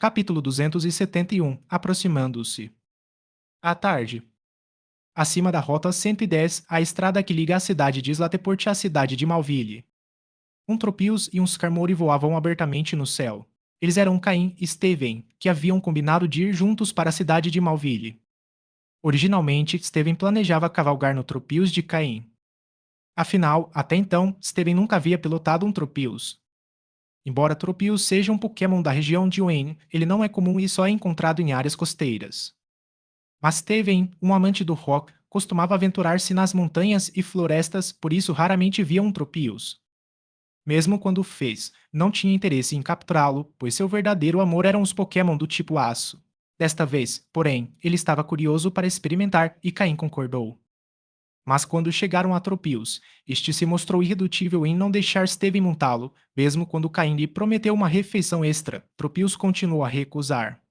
Capítulo 271. Aproximando-se. À tarde. Acima da Rota 110, a estrada que liga a cidade de Slateport à cidade de Malville. Um Tropius e um Skarmory voavam abertamente no céu. Eles eram Caim e Steven, que haviam combinado de ir juntos para a cidade de Malville. Originalmente, Steven planejava cavalgar no Tropius de Caim. Afinal, até então, Steven nunca havia pilotado um Tropius. Embora Tropius seja um Pokémon da região de Wayne, ele não é comum e só é encontrado em áreas costeiras. Mas Steven, um amante do rock, costumava aventurar-se nas montanhas e florestas, por isso raramente via um Tropius. Mesmo quando o fez, não tinha interesse em capturá-lo, pois seu verdadeiro amor eram os Pokémon do tipo Aço. Desta vez, porém, ele estava curioso para experimentar e Caim concordou. Mas quando chegaram a Tropius, este se mostrou irredutível em não deixar Steven montá-lo, mesmo quando Caim lhe prometeu uma refeição extra. Tropius continuou a recusar.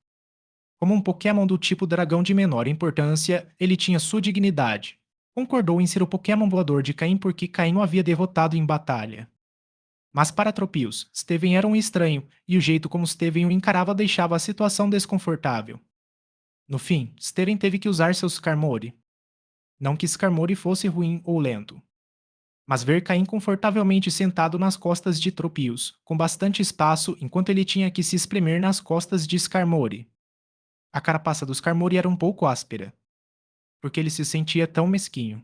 Como um Pokémon do tipo dragão de menor importância, ele tinha sua dignidade. Concordou em ser o Pokémon voador de Caim porque Caim o havia derrotado em batalha. Mas para Tropius, Steven era um estranho, e o jeito como Steven o encarava deixava a situação desconfortável. No fim, Steven teve que usar seus Skarmory. Não que Skarmory fosse ruim ou lento, mas ver Caim confortavelmente sentado nas costas de Tropius, com bastante espaço enquanto ele tinha que se espremer nas costas de Skarmory. A carapaça do Skarmory era um pouco áspera, porque ele se sentia tão mesquinho.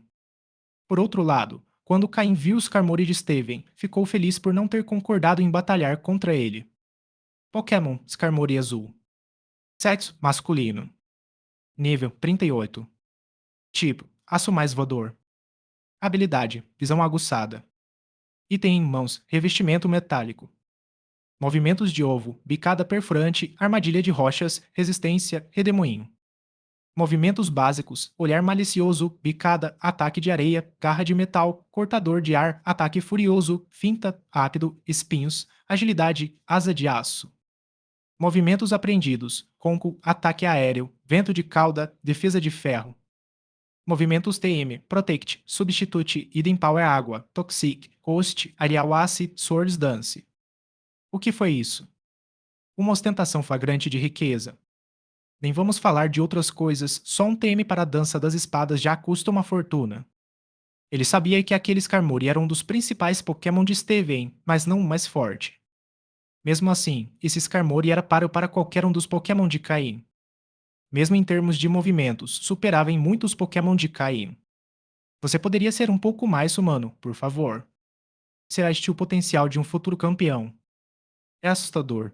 Por outro lado, quando Caim viu o Skarmory de Steven, ficou feliz por não ter concordado em batalhar contra ele. Pokémon Skarmory Azul. Sexo masculino. Nível 38. Tipo: Aço mais voador. Habilidade: Visão aguçada. Item em mãos: Revestimento metálico. Movimentos de ovo: Bicada perfurante, armadilha de rochas, resistência, redemoinho. Movimentos básicos: Olhar malicioso, bicada, ataque de areia, garra de metal, cortador de ar, ataque furioso, finta, rápido, espinhos, agilidade, asa de aço. Movimentos aprendidos: Ronco, ataque aéreo, vento de cauda, defesa de ferro. Movimentos TM: Protect, Substitute, Hidden Power Água, Toxic, Host, Aerial Acid, Swords Dance. O que foi isso? Uma ostentação flagrante de riqueza. Nem vamos falar de outras coisas, só um TM para a dança das espadas já custa uma fortuna. Ele sabia que aquele Skarmory era um dos principais Pokémon de Steven, mas não o mais forte. Mesmo assim, esse Skarmory era páreo para qualquer um dos Pokémon de Caim. Mesmo em termos de movimentos, superava em muitos Pokémon de Caim. Você poderia ser um pouco mais humano, por favor. Será este o potencial de um futuro campeão. É assustador.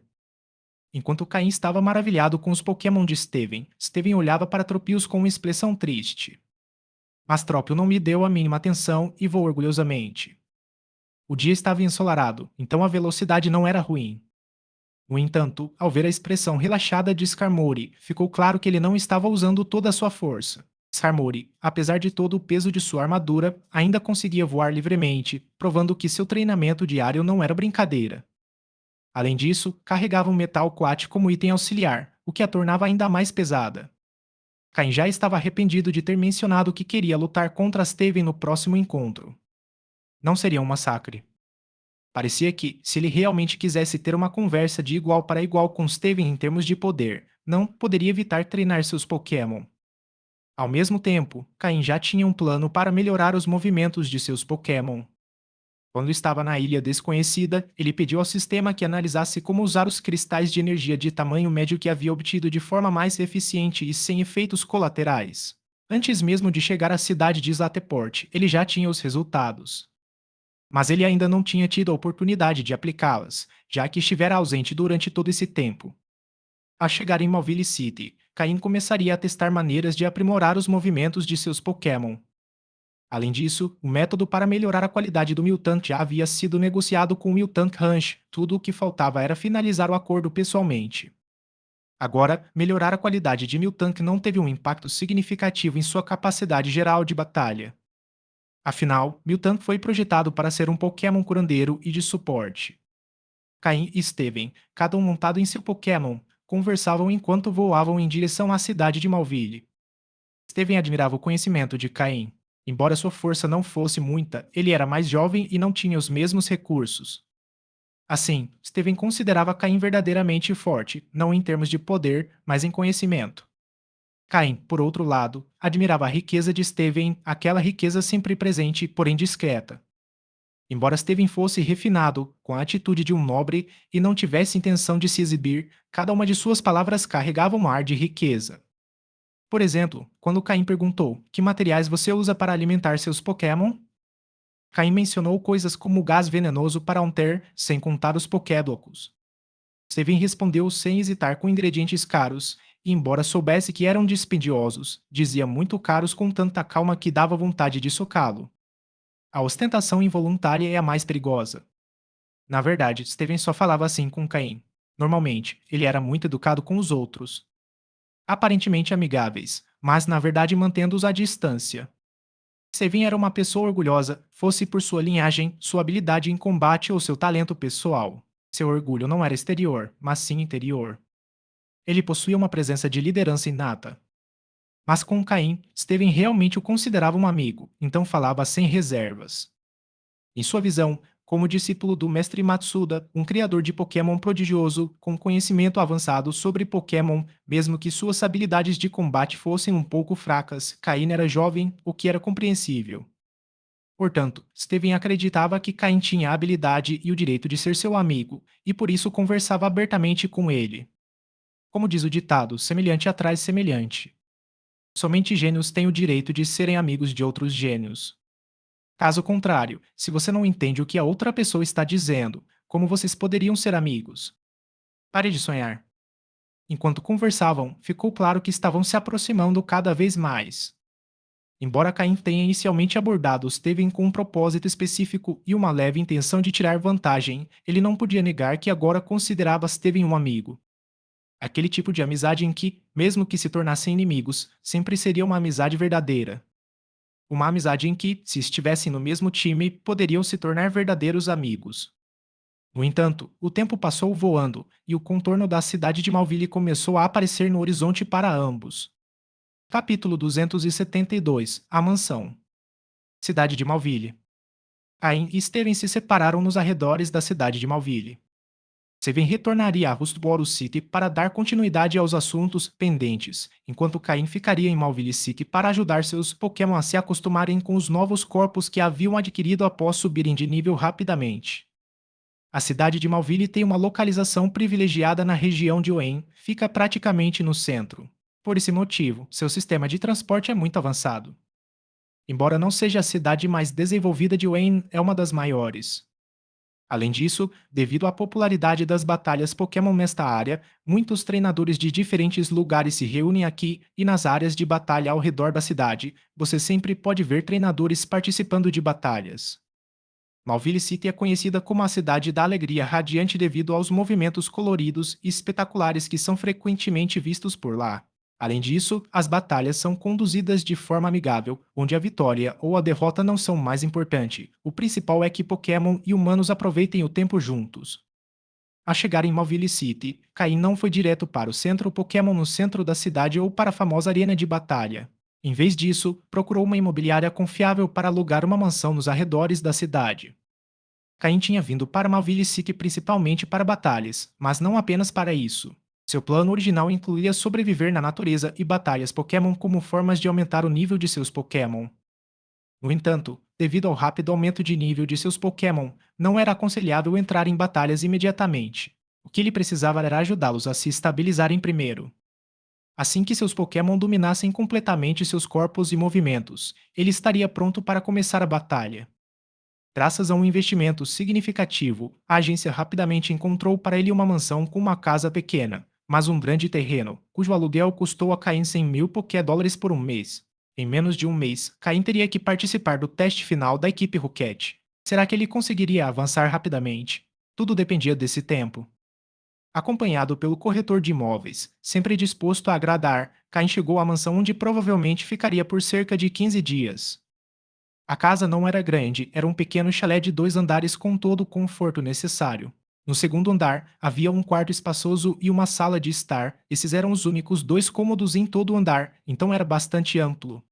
Enquanto Caim estava maravilhado com os Pokémon de Steven, Steven olhava para Tropius com uma expressão triste. Mas Trópio não me deu a mínima atenção e voou orgulhosamente. O dia estava ensolarado, então a velocidade não era ruim. No entanto, ao ver a expressão relaxada de Skarmory, ficou claro que ele não estava usando toda a sua força. Skarmory, apesar de todo o peso de sua armadura, ainda conseguia voar livremente, provando que seu treinamento diário não era brincadeira. Além disso, carregava um metal quat como item auxiliar, o que a tornava ainda mais pesada. Cain já estava arrependido de ter mencionado que queria lutar contra Steven no próximo encontro. Não seria um massacre. Parecia que, se ele realmente quisesse ter uma conversa de igual para igual com Steven em termos de poder, não poderia evitar treinar seus Pokémon. Ao mesmo tempo, Cain já tinha um plano para melhorar os movimentos de seus Pokémon. Quando estava na ilha desconhecida, ele pediu ao sistema que analisasse como usar os cristais de energia de tamanho médio que havia obtido de forma mais eficiente e sem efeitos colaterais. Antes mesmo de chegar à cidade de Slateport, ele já tinha os resultados. Mas ele ainda não tinha tido a oportunidade de aplicá-las, já que estivera ausente durante todo esse tempo. Ao chegar em Malville City, Caim começaria a testar maneiras de aprimorar os movimentos de seus Pokémon. Além disso, o método para melhorar a qualidade do Miltank já havia sido negociado com o Miltank Ranch, tudo o que faltava era finalizar o acordo pessoalmente. Agora, melhorar a qualidade de Miltank não teve um impacto significativo em sua capacidade geral de batalha. Afinal, Miltank foi projetado para ser um Pokémon curandeiro e de suporte. Caim e Steven, cada um montado em seu Pokémon, conversavam enquanto voavam em direção à cidade de Malville. Steven admirava o conhecimento de Caim. Embora sua força não fosse muita, ele era mais jovem e não tinha os mesmos recursos. Assim, Steven considerava Caim verdadeiramente forte, não em termos de poder, mas em conhecimento. Caim, por outro lado, admirava a riqueza de Steven, aquela riqueza sempre presente, porém discreta. Embora Steven fosse refinado, com a atitude de um nobre e não tivesse intenção de se exibir, cada uma de suas palavras carregava um ar de riqueza. Por exemplo, quando Caim perguntou: "Que materiais você usa para alimentar seus Pokémon?", Caim mencionou coisas como gás venenoso para Haunter, sem contar os Pokéblocos. Steven respondeu sem hesitar com ingredientes caros, e embora soubesse que eram dispendiosos, dizia muito caros com tanta calma que dava vontade de socá-lo. A ostentação involuntária é a mais perigosa. Na verdade, Steven só falava assim com Caim. Normalmente, ele era muito educado com os outros, aparentemente amigáveis, mas na verdade mantendo-os à distância. Steven era uma pessoa orgulhosa, fosse por sua linhagem, sua habilidade em combate ou seu talento pessoal. Seu orgulho não era exterior, mas sim interior. Ele possuía uma presença de liderança inata. Mas com Caim, Steven realmente o considerava um amigo, então falava sem reservas. Em sua visão, como discípulo do mestre Matsuda, um criador de Pokémon prodigioso, com conhecimento avançado sobre Pokémon, mesmo que suas habilidades de combate fossem um pouco fracas, Caim era jovem, o que era compreensível. Portanto, Steven acreditava que Caim tinha a habilidade e o direito de ser seu amigo, e por isso conversava abertamente com ele. Como diz o ditado, semelhante atrai semelhante. Somente gênios têm o direito de serem amigos de outros gênios. Caso contrário, se você não entende o que a outra pessoa está dizendo, como vocês poderiam ser amigos? Pare de sonhar. Enquanto conversavam, ficou claro que estavam se aproximando cada vez mais. Embora Caim tenha inicialmente abordado Steven com um propósito específico e uma leve intenção de tirar vantagem, ele não podia negar que agora considerava Steven um amigo. Aquele tipo de amizade em que, mesmo que se tornassem inimigos, sempre seria uma amizade verdadeira. Uma amizade em que, se estivessem no mesmo time, poderiam se tornar verdadeiros amigos. No entanto, o tempo passou voando e o contorno da cidade de Malville começou a aparecer no horizonte para ambos. Capítulo 272 A Mansão. Cidade de Malville. Cain e Steven se separaram nos arredores da cidade de Malville. Steven retornaria a Rustboro City para dar continuidade aos assuntos pendentes, enquanto Cain ficaria em Malville City para ajudar seus Pokémon a se acostumarem com os novos corpos que haviam adquirido após subirem de nível rapidamente. A cidade de Malville tem uma localização privilegiada na região de Wayne, fica praticamente no centro. Por esse motivo, seu sistema de transporte é muito avançado. Embora não seja a cidade mais desenvolvida de Wayne, é uma das maiores. Além disso, devido à popularidade das batalhas Pokémon nesta área, muitos treinadores de diferentes lugares se reúnem aqui e nas áreas de batalha ao redor da cidade. Você sempre pode ver treinadores participando de batalhas. Malville City é conhecida como a cidade da alegria radiante devido aos movimentos coloridos e espetaculares que são frequentemente vistos por lá. Além disso, as batalhas são conduzidas de forma amigável, onde a vitória ou a derrota não são mais importante. O principal é que Pokémon e humanos aproveitem o tempo juntos. Ao chegar em Malville City, Caim não foi direto para o centro Pokémon no centro da cidade ou para a famosa arena de batalha. Em vez disso, procurou uma imobiliária confiável para alugar uma mansão nos arredores da cidade. Caim tinha vindo para Malville City principalmente para batalhas, mas não apenas para isso. Seu plano original incluía sobreviver na natureza e batalhas Pokémon como formas de aumentar o nível de seus Pokémon. No entanto, devido ao rápido aumento de nível de seus Pokémon, não era aconselhável entrar em batalhas imediatamente. O que ele precisava era ajudá-los a se estabilizarem primeiro. Assim que seus Pokémon dominassem completamente seus corpos e movimentos, ele estaria pronto para começar a batalha. Graças a um investimento significativo, a agência rapidamente encontrou para ele uma mansão com uma casa pequena, mas um grande terreno, cujo aluguel custou a Caim 100 mil Pokédólares por um mês. Em menos de um mês, Caim teria que participar do teste final da equipe Rocket. Será que ele conseguiria avançar rapidamente? Tudo dependia desse tempo. Acompanhado pelo corretor de imóveis, sempre disposto a agradar, Caim chegou à mansão onde provavelmente ficaria por cerca de 15 dias. A casa não era grande, era um pequeno chalé de 2 andares com todo o conforto necessário. No segundo andar, havia um quarto espaçoso e uma sala de estar. Esses eram os únicos 2 cômodos em todo o andar, então era bastante amplo.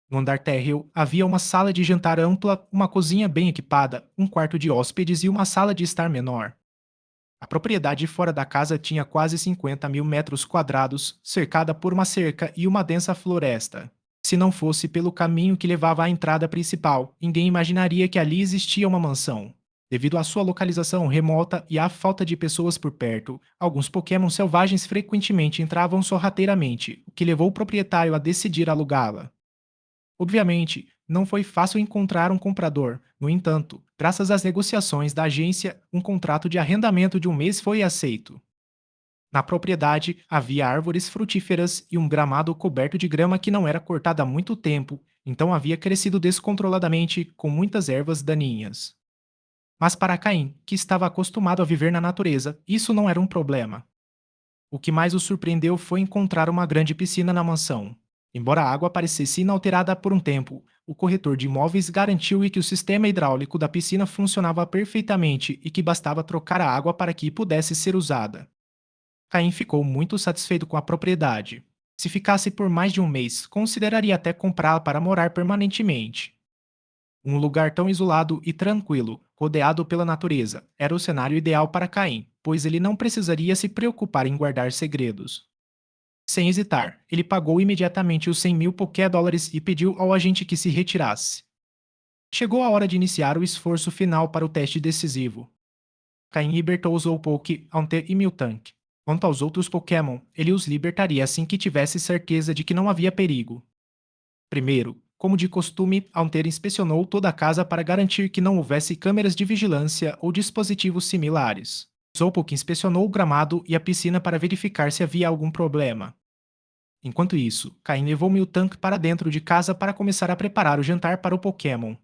No andar térreo, havia uma sala de jantar ampla, uma cozinha bem equipada, um quarto de hóspedes e uma sala de estar menor. A propriedade fora da casa tinha quase 50 mil metros quadrados, cercada por uma cerca e uma densa floresta. Se não fosse pelo caminho que levava à entrada principal, ninguém imaginaria que ali existia uma mansão. Devido à sua localização remota e à falta de pessoas por perto, alguns Pokémon selvagens frequentemente entravam sorrateiramente, o que levou o proprietário a decidir alugá-la. Obviamente, não foi fácil encontrar um comprador. No entanto, graças às negociações da agência, um contrato de arrendamento de um mês foi aceito. Na propriedade havia árvores frutíferas e um gramado coberto de grama que não era cortada há muito tempo, então havia crescido descontroladamente com muitas ervas daninhas. Mas para Caim, que estava acostumado a viver na natureza, isso não era um problema. O que mais o surpreendeu foi encontrar uma grande piscina na mansão. Embora a água parecesse inalterada por um tempo, o corretor de imóveis garantiu que o sistema hidráulico da piscina funcionava perfeitamente e que bastava trocar a água para que pudesse ser usada. Caim ficou muito satisfeito com a propriedade. Se ficasse por mais de um mês, consideraria até comprá-la para morar permanentemente. Um lugar tão isolado e tranquilo, rodeado pela natureza, era o cenário ideal para Caim, pois ele não precisaria se preocupar em guardar segredos. Sem hesitar, ele pagou imediatamente os 100 mil Poké-dólares e pediu ao agente que se retirasse. Chegou a hora de iniciar o esforço final para o teste decisivo. Caim libertou os Slowpoke, Haunter e Miltank. Quanto aos outros Pokémon, ele os libertaria assim que tivesse certeza de que não havia perigo. Primeiro, como de costume, Haunter inspecionou toda a casa para garantir que não houvesse câmeras de vigilância ou dispositivos similares. Slowpoke inspecionou o gramado e a piscina para verificar se havia algum problema. Enquanto isso, Caim levou Miltank para dentro de casa para começar a preparar o jantar para o Pokémon.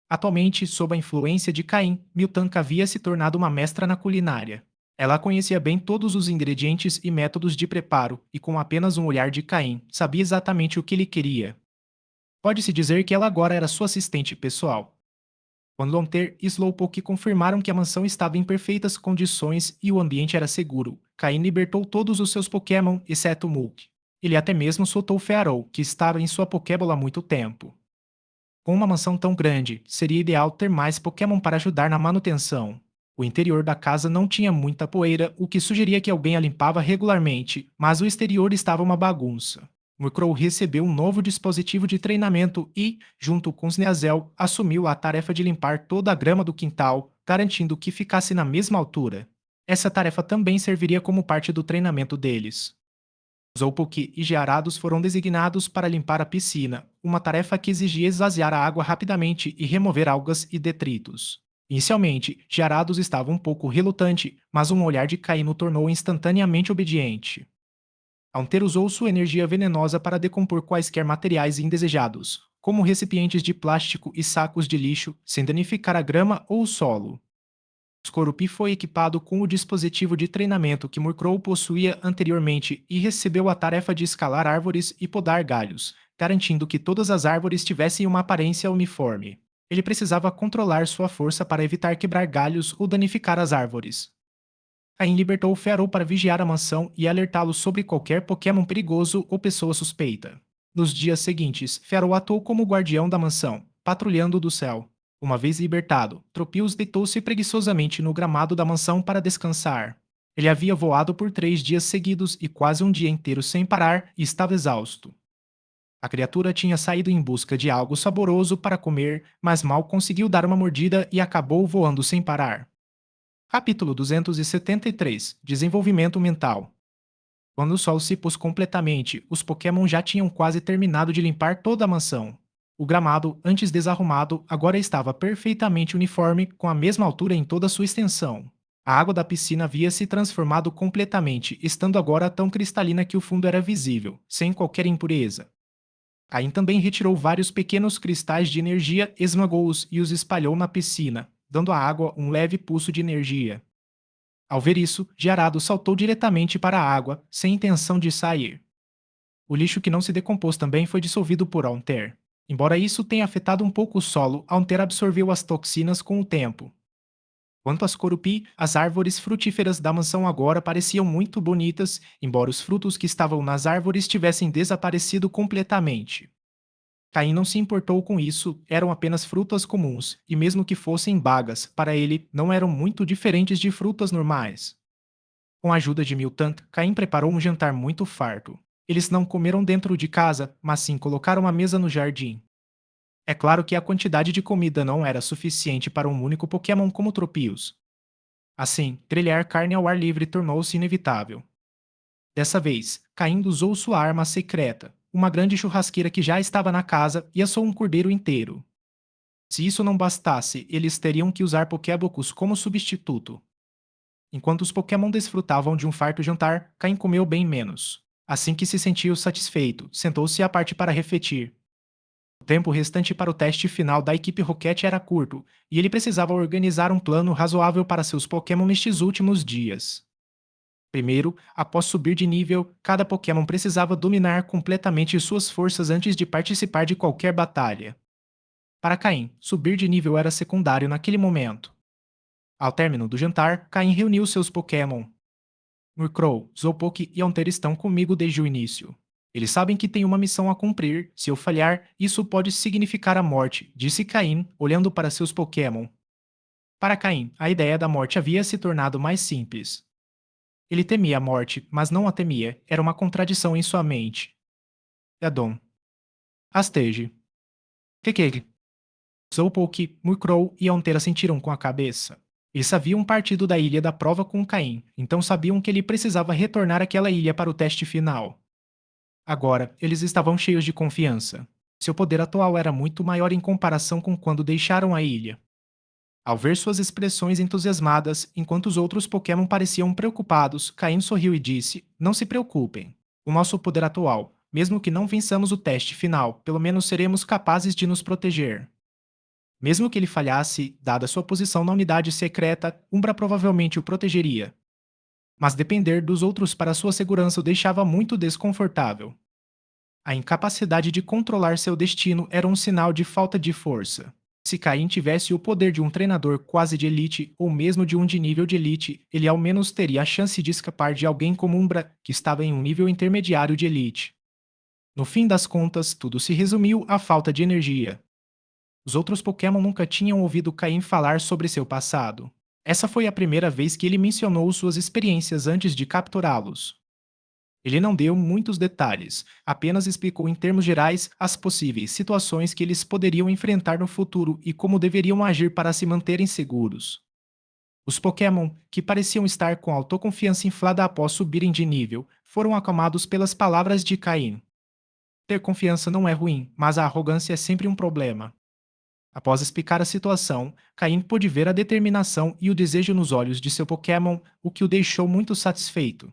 Atualmente, sob a influência de Caim, Miltank havia se tornado uma mestra na culinária. Ela conhecia bem todos os ingredientes e métodos de preparo, e com apenas um olhar de Caim, sabia exatamente o que ele queria. Pode-se dizer que ela agora era sua assistente pessoal. Quando Lonter e Slowpoke confirmaram que a mansão estava em perfeitas condições e o ambiente era seguro, Caim libertou todos os seus Pokémon, exceto Mulk. Ele até mesmo soltou Fearow, que estava em sua Pokébola há muito tempo. Com uma mansão tão grande, seria ideal ter mais Pokémon para ajudar na manutenção. O interior da casa não tinha muita poeira, o que sugeria que alguém a limpava regularmente, mas o exterior estava uma bagunça. Murkrow recebeu um novo dispositivo de treinamento e, junto com Sneasel, assumiu a tarefa de limpar toda a grama do quintal, garantindo que ficasse na mesma altura. Essa tarefa também serviria como parte do treinamento deles. Zolpok e Gearados foram designados para limpar a piscina, uma tarefa que exigia esvaziar a água rapidamente e remover algas e detritos. Inicialmente, Gearados estava um pouco relutante, mas um olhar de Caim o tornou instantaneamente obediente. Haunter usou sua energia venenosa para decompor quaisquer materiais indesejados, como recipientes de plástico e sacos de lixo, sem danificar a grama ou o solo. Skorupi foi equipado com o dispositivo de treinamento que Murkrow possuía anteriormente e recebeu a tarefa de escalar árvores e podar galhos, garantindo que todas as árvores tivessem uma aparência uniforme. Ele precisava controlar sua força para evitar quebrar galhos ou danificar as árvores. Caim libertou o Fearow para vigiar a mansão e alertá-lo sobre qualquer Pokémon perigoso ou pessoa suspeita. Nos dias seguintes, Fearow atuou como guardião da mansão, patrulhando do céu. Uma vez libertado, Tropius deitou-se preguiçosamente no gramado da mansão para descansar. Ele havia voado por 3 dias seguidos e quase um dia inteiro sem parar e estava exausto. A criatura tinha saído em busca de algo saboroso para comer, mas mal conseguiu dar uma mordida e acabou voando sem parar. Capítulo 273 Desenvolvimento Mental. Quando o sol se pôs completamente, os Pokémon já tinham quase terminado de limpar toda a mansão. O gramado, antes desarrumado, agora estava perfeitamente uniforme, com a mesma altura em toda sua extensão. A água da piscina havia se transformado completamente, estando agora tão cristalina que o fundo era visível, sem qualquer impureza. Caim também retirou vários pequenos cristais de energia, esmagou-os e os espalhou na piscina, dando à água um leve pulso de energia. Ao ver isso, Gearado saltou diretamente para a água, sem intenção de sair. O lixo que não se decompôs também foi dissolvido por Haunter. Embora isso tenha afetado um pouco o solo, Haunter absorveu as toxinas com o tempo. Quanto às Corupi, as árvores frutíferas da mansão agora pareciam muito bonitas, embora os frutos que estavam nas árvores tivessem desaparecido completamente. Caim não se importou com isso, eram apenas frutas comuns, e mesmo que fossem bagas, para ele não eram muito diferentes de frutas normais. Com a ajuda de Milton, Caim preparou um jantar muito farto. Eles não comeram dentro de casa, mas sim colocaram a mesa no jardim. É claro que a quantidade de comida não era suficiente para um único Pokémon como Tropius. Assim, grelhar carne ao ar livre tornou-se inevitável. Dessa vez, Caim usou sua arma secreta, uma grande churrasqueira que já estava na casa, e assou um cordeiro inteiro. Se isso não bastasse, eles teriam que usar Pokébocos como substituto. Enquanto os Pokémon desfrutavam de um farto jantar, Caim comeu bem menos. Assim que se sentiu satisfeito, sentou-se à parte para refletir. O tempo restante para o teste final da equipe Rocket era curto, e ele precisava organizar um plano razoável para seus Pokémon nestes últimos dias. Primeiro, após subir de nível, cada Pokémon precisava dominar completamente suas forças antes de participar de qualquer batalha. Para Caim, subir de nível era secundário naquele momento. Ao término do jantar, Caim reuniu seus Pokémon. Murkrow, Slowpoke e Haunter estão comigo desde o início. Eles sabem que têm uma missão a cumprir. Se eu falhar, isso pode significar a morte, disse Caim, olhando para seus Pokémon. Para Caim, a ideia da morte havia se tornado mais simples. Ele temia a morte, mas não a temia. Era uma contradição em sua mente. Edom. Asteje. Kekeg. Slowpoke, Murkrow e Haunter sentiram com a cabeça. Eles haviam partido da ilha da prova com Caim, então sabiam que ele precisava retornar àquela ilha para o teste final. Agora, eles estavam cheios de confiança. Seu poder atual era muito maior em comparação com quando deixaram a ilha. Ao ver suas expressões entusiasmadas, enquanto os outros Pokémon pareciam preocupados, Caim sorriu e disse: Não se preocupem. O nosso poder atual, mesmo que não vençamos o teste final, pelo menos seremos capazes de nos proteger. Mesmo que ele falhasse, dada sua posição na unidade secreta, Umbra provavelmente o protegeria. Mas depender dos outros para sua segurança o deixava muito desconfortável. A incapacidade de controlar seu destino era um sinal de falta de força. Se Caim tivesse o poder de um treinador quase de elite ou mesmo de um de nível de elite, ele ao menos teria a chance de escapar de alguém como Umbra, que estava em um nível intermediário de elite. No fim das contas, tudo se resumiu à falta de energia. Os outros Pokémon nunca tinham ouvido Caim falar sobre seu passado. Essa foi a primeira vez que ele mencionou suas experiências antes de capturá-los. Ele não deu muitos detalhes, apenas explicou em termos gerais as possíveis situações que eles poderiam enfrentar no futuro e como deveriam agir para se manterem seguros. Os Pokémon, que pareciam estar com autoconfiança inflada após subirem de nível, foram acalmados pelas palavras de Caim. Ter confiança não é ruim, mas a arrogância é sempre um problema. Após explicar a situação, Caim pôde ver a determinação e o desejo nos olhos de seu Pokémon, o que o deixou muito satisfeito.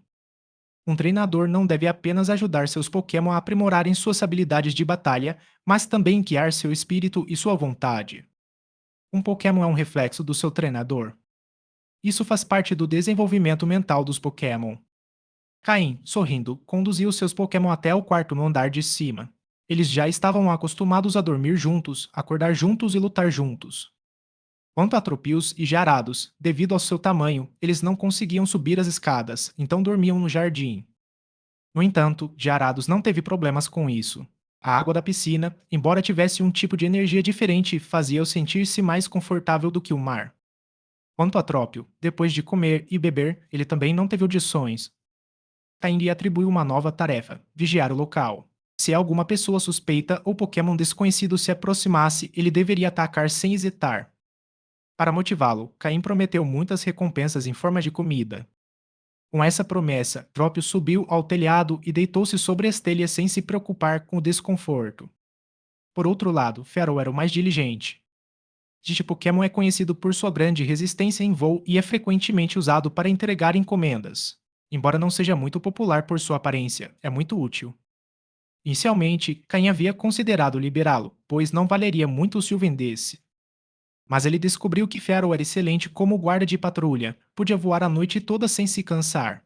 Um treinador não deve apenas ajudar seus Pokémon a aprimorarem suas habilidades de batalha, mas também guiar seu espírito e sua vontade. Um Pokémon é um reflexo do seu treinador. Isso faz parte do desenvolvimento mental dos Pokémon. Caim, sorrindo, conduziu seus Pokémon até o quarto no andar de cima. Eles já estavam acostumados a dormir juntos, acordar juntos e lutar juntos. Quanto a Tropius e Jarados, devido ao seu tamanho, eles não conseguiam subir as escadas, então dormiam no jardim. No entanto, Jarados não teve problemas com isso. A água da piscina, embora tivesse um tipo de energia diferente, fazia-o sentir-se mais confortável do que o mar. Quanto a Trópio, depois de comer e beber, ele também não teve audições. Caim lhe atribuiu uma nova tarefa: vigiar o local. Se alguma pessoa suspeita ou Pokémon desconhecido se aproximasse, ele deveria atacar sem hesitar. Para motivá-lo, Caim prometeu muitas recompensas em forma de comida. Com essa promessa, Trópio subiu ao telhado e deitou-se sobre as telhas sem se preocupar com o desconforto. Por outro lado, Feral era o mais diligente. Este Pokémon é conhecido por sua grande resistência em voo e é frequentemente usado para entregar encomendas. Embora não seja muito popular por sua aparência, é muito útil. Inicialmente, Caim havia considerado liberá-lo, pois não valeria muito se o vendesse. Mas ele descobriu que Feral era excelente como guarda de patrulha, podia voar a noite toda sem se cansar.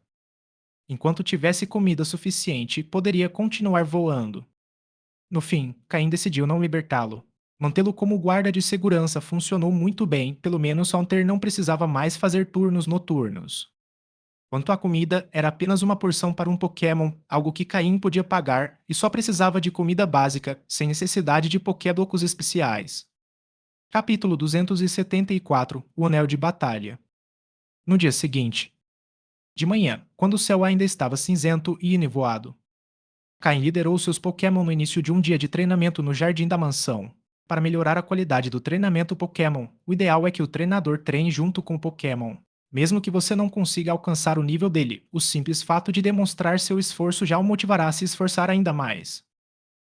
Enquanto tivesse comida suficiente, poderia continuar voando. No fim, Caim decidiu não libertá-lo. Mantê-lo como guarda de segurança funcionou muito bem, pelo menos Haunter não precisava mais fazer turnos noturnos. Quanto à comida, era apenas uma porção para um Pokémon, algo que Caim podia pagar e só precisava de comida básica, sem necessidade de Pokéblocos especiais. Capítulo 274. O Anel de Batalha. No dia seguinte, de manhã, quando o céu ainda estava cinzento e enevoado, Caim liderou seus Pokémon no início de um dia de treinamento no Jardim da Mansão. Para melhorar a qualidade do treinamento Pokémon, o ideal é que o treinador treine junto com o Pokémon. Mesmo que você não consiga alcançar o nível dele, o simples fato de demonstrar seu esforço já o motivará a se esforçar ainda mais.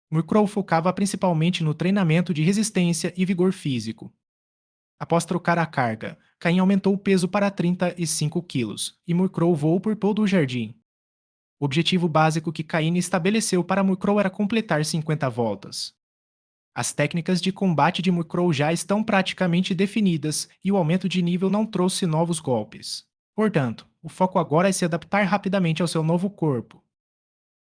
Murkrow focava principalmente no treinamento de resistência e vigor físico. Após trocar a carga, Caim aumentou o peso para 35 quilos, e Murkrow voou por todo o jardim. O objetivo básico que Caine estabeleceu para Murkrow era completar 50 voltas. As técnicas de combate de Murkrow já estão praticamente definidas e o aumento de nível não trouxe novos golpes. Portanto, o foco agora é se adaptar rapidamente ao seu novo corpo.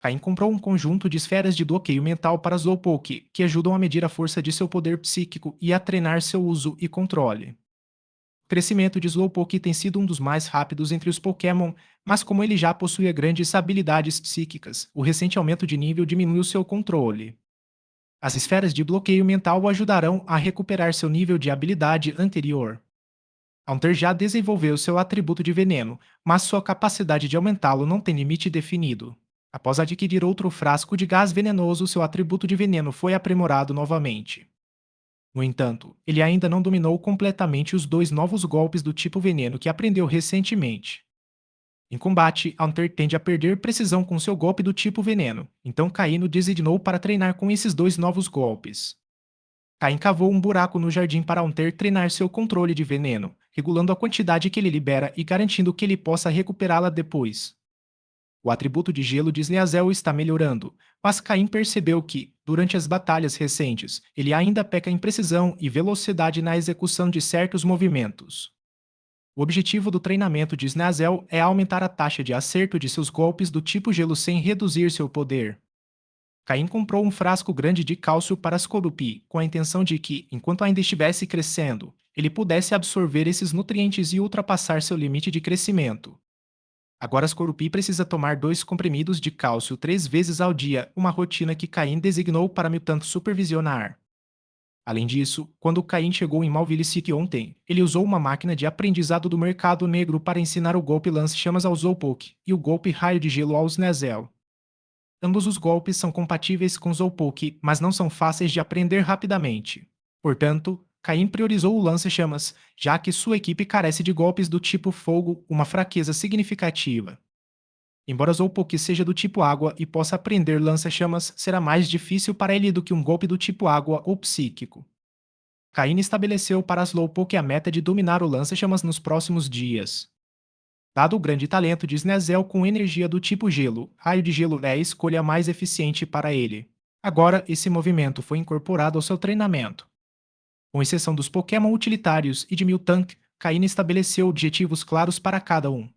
Caim comprou um conjunto de esferas de bloqueio mental para Slowpoke, que ajudam a medir a força de seu poder psíquico e a treinar seu uso e controle. O crescimento de Slowpoke tem sido um dos mais rápidos entre os Pokémon, mas como ele já possuía grandes habilidades psíquicas, o recente aumento de nível diminuiu seu controle. As esferas de bloqueio mental o ajudarão a recuperar seu nível de habilidade anterior. Haunter já desenvolveu seu atributo de veneno, mas sua capacidade de aumentá-lo não tem limite definido. Após adquirir outro frasco de gás venenoso, seu atributo de veneno foi aprimorado novamente. No entanto, ele ainda não dominou completamente os dois novos golpes do tipo veneno que aprendeu recentemente. Em combate, Haunter tende a perder precisão com seu golpe do tipo veneno, então Caim o designou para treinar com esses dois novos golpes. Caim cavou um buraco no jardim para Haunter treinar seu controle de veneno, regulando a quantidade que ele libera e garantindo que ele possa recuperá-la depois. O atributo de gelo de Sneasel está melhorando, mas Caim percebeu que, durante as batalhas recentes, ele ainda peca em precisão e velocidade na execução de certos movimentos. O objetivo do treinamento de Sneasel é aumentar a taxa de acerto de seus golpes do tipo gelo sem reduzir seu poder. Caim comprou um frasco grande de cálcio para Skorupi, com a intenção de que, enquanto ainda estivesse crescendo, ele pudesse absorver esses nutrientes e ultrapassar seu limite de crescimento. Agora Skorupi precisa tomar 2 comprimidos de cálcio 3 vezes ao dia, uma rotina que Caim designou para Miltank supervisionar. Além disso, quando Caim chegou em Malville City ontem, ele usou uma máquina de aprendizado do mercado negro para ensinar o golpe lance-chamas ao Slowpoke e o golpe raio de gelo ao Sneasel. Ambos os golpes são compatíveis com Slowpoke, mas não são fáceis de aprender rapidamente. Portanto, Caim priorizou o lança-chamas, já que sua equipe carece de golpes do tipo fogo, uma fraqueza significativa. Embora Slowpoke seja do tipo água e possa aprender lança-chamas, será mais difícil para ele do que um golpe do tipo água ou psíquico. Caim estabeleceu para Slowpoke a meta de dominar o lança-chamas nos próximos dias. Dado o grande talento de Sneasel com energia do tipo gelo, raio de gelo é a escolha mais eficiente para ele. Agora, esse movimento foi incorporado ao seu treinamento. Com exceção dos Pokémon utilitários e de Miltank, Caim estabeleceu objetivos claros para cada um.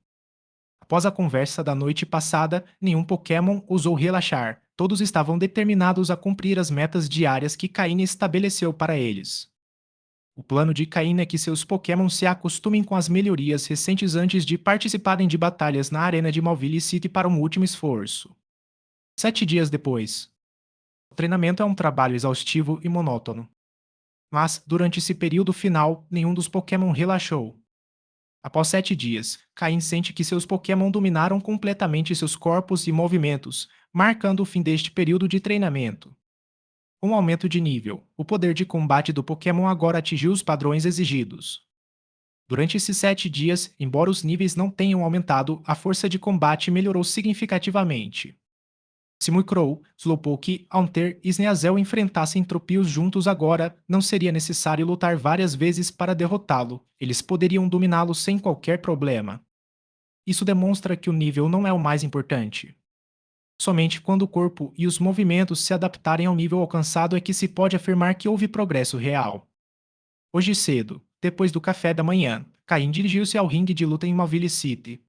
Após a conversa da noite passada, nenhum Pokémon ousou relaxar. Todos estavam determinados a cumprir as metas diárias que Caim estabeleceu para eles. O plano de Caim é que seus Pokémon se acostumem com as melhorias recentes antes de participarem de batalhas na arena de Malville City para um último esforço. 7 dias depois. O treinamento é um trabalho exaustivo e monótono. Mas, durante esse período final, nenhum dos Pokémon relaxou. Após 7 dias, Caim sente que seus Pokémon dominaram completamente seus corpos e movimentos, marcando o fim deste período de treinamento. Com o aumento de nível, o poder de combate do Pokémon agora atingiu os padrões exigidos. Durante esses 7 dias, embora os níveis não tenham aumentado, a força de combate melhorou significativamente. Se Murkrow, Slowpoke, Haunter e Sneasel enfrentassem Tropius juntos agora, não seria necessário lutar várias vezes para derrotá-lo, eles poderiam dominá-lo sem qualquer problema. Isso demonstra que o nível não é o mais importante. Somente quando o corpo e os movimentos se adaptarem ao nível alcançado é que se pode afirmar que houve progresso real. Hoje cedo, depois do café da manhã, Caim dirigiu-se ao ringue de luta em Malville City.